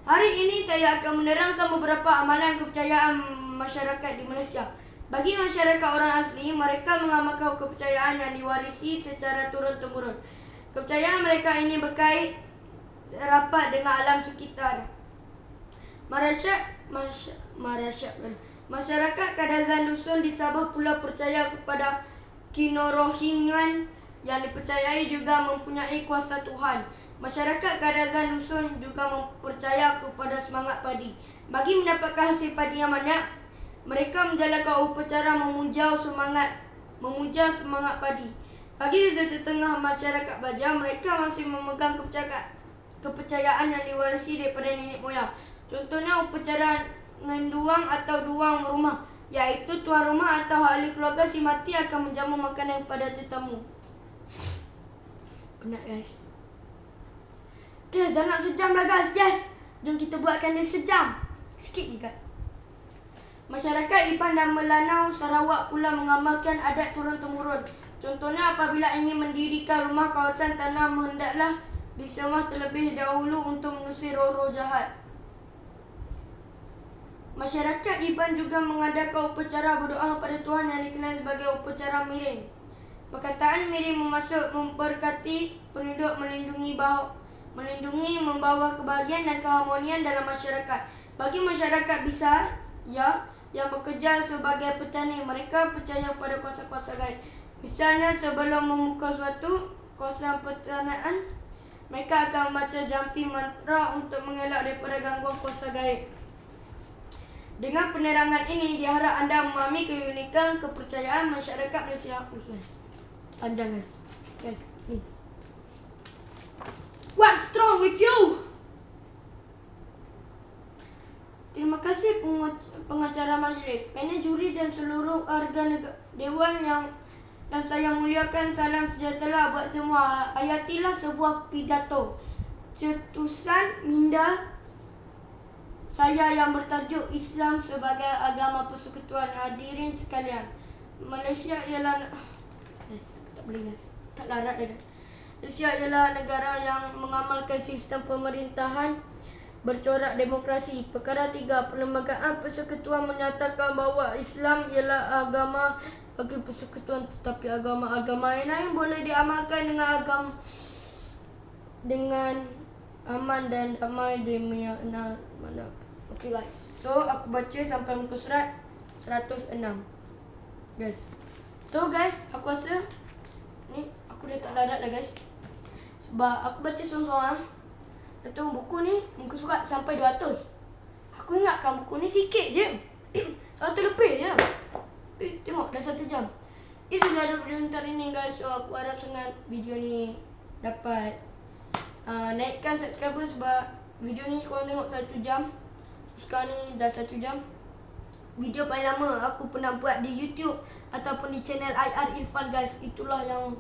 Hari ini saya akan menerangkan beberapa amalan kepercayaan masyarakat di Malaysia. Bagi masyarakat orang asli, mereka mengamalkan kepercayaan yang diwarisi secara turun-temurun. Kepercayaan mereka ini berkait rapat dengan alam sekitar. Masyarakat Kadazan Dusun di Sabah pula percaya kepada Kinorohingan yang dipercayai juga mempunyai kuasa Tuhan. Masyarakat Kadazan Dusun juga mempercaya kepada semangat padi. Bagi mendapatkan hasil padi yang banyak, mereka menjalankan upacara memuja semangat padi. Bagi setengah masyarakat Baja, mereka masih memegang kepercayaan yang diwarisi daripada nenek moyang. Contohnya upacara ngenduang atau duang rumah, iaitu tuan rumah atau ahli keluarga si mati akan menjamu makanan kepada tetamu. Penat, guys. Dah nak sejam lah, guys. Yes. Jom kita buatkan dia sejam. Sikit je, guys. Masyarakat Iban dan Melanau Sarawak pula mengamalkan adat turun-temurun. Contohnya apabila ingin mendirikan rumah kawasan tanah, hendaklah disemah terlebih dahulu untuk mengusir roh-roh jahat. Masyarakat Iban juga mengadakan upacara berdoa kepada Tuhan yang dikenal sebagai upacara miring. Perkataan miring bermaksud memberkati penduduk, melindungi, membawa kebahagiaan dan keharmonian dalam masyarakat. Bagi masyarakat Bisaya yang bekerja sebagai petani, mereka percaya pada kuasa-kuasa gaib. Misalnya sebelum membuka suatu kawasan pertanian, mereka akan membaca jampi mantra untuk mengelak daripada gangguan kuasa gaib. Dengan penerangan ini, diharap anda memahami keunikan kepercayaan masyarakat Malaysia. Panjang, guys. Guys, ni. What's wrong with you? Terima kasih pengacara majlis, panel juri dan seluruh warga dewan yang saya muliakan. Salam sejahtera buat semua. Ayatilah sebuah pidato cetusan minda saya yang bertajuk Islam sebagai agama persekutuan. Hadirin sekalian, Malaysia ialah tak boleh guys, tak larat dah. Malaysia ialah negara yang mengamalkan sistem pemerintahan bercorak demokrasi. Perkara 3, Perlembagaan Persekutuan menyatakan bahawa Islam ialah agama bagi persekutuan, tetapi agama-agama yang lain boleh diamalkan dengan aman dan damai di mana. Okay guys, so aku baca sampai muka surat 106 guys. So guys, aku rasa ni aku dah tak larat dah guys, sebab aku baca seorang-seorang. Satu buku ni muka surat sampai 200. Aku ingatkan buku ni sikit je. 1 lebih je. Tengok dah 1 jam. Itu sahaja video untuk hari ni guys. So aku harap sangat video ni dapat naikkan subscriber, sebab video ni korang tengok 1 jam. Sekarang ni dah 1 jam. Video paling lama aku pernah buat di YouTube ataupun di channel IR Irfan guys. Itulah yang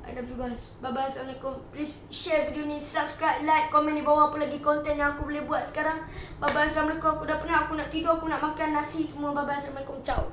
I love you guys. Bye bye. Assalamualaikum. Please share video ni, subscribe, like, komen di bawah apa lagi konten yang aku boleh buat sekarang. Bye bye. Assalamualaikum. Aku dah penat, aku nak tidur, aku nak makan nasi semua. Bye bye. Assalamualaikum. Ciao.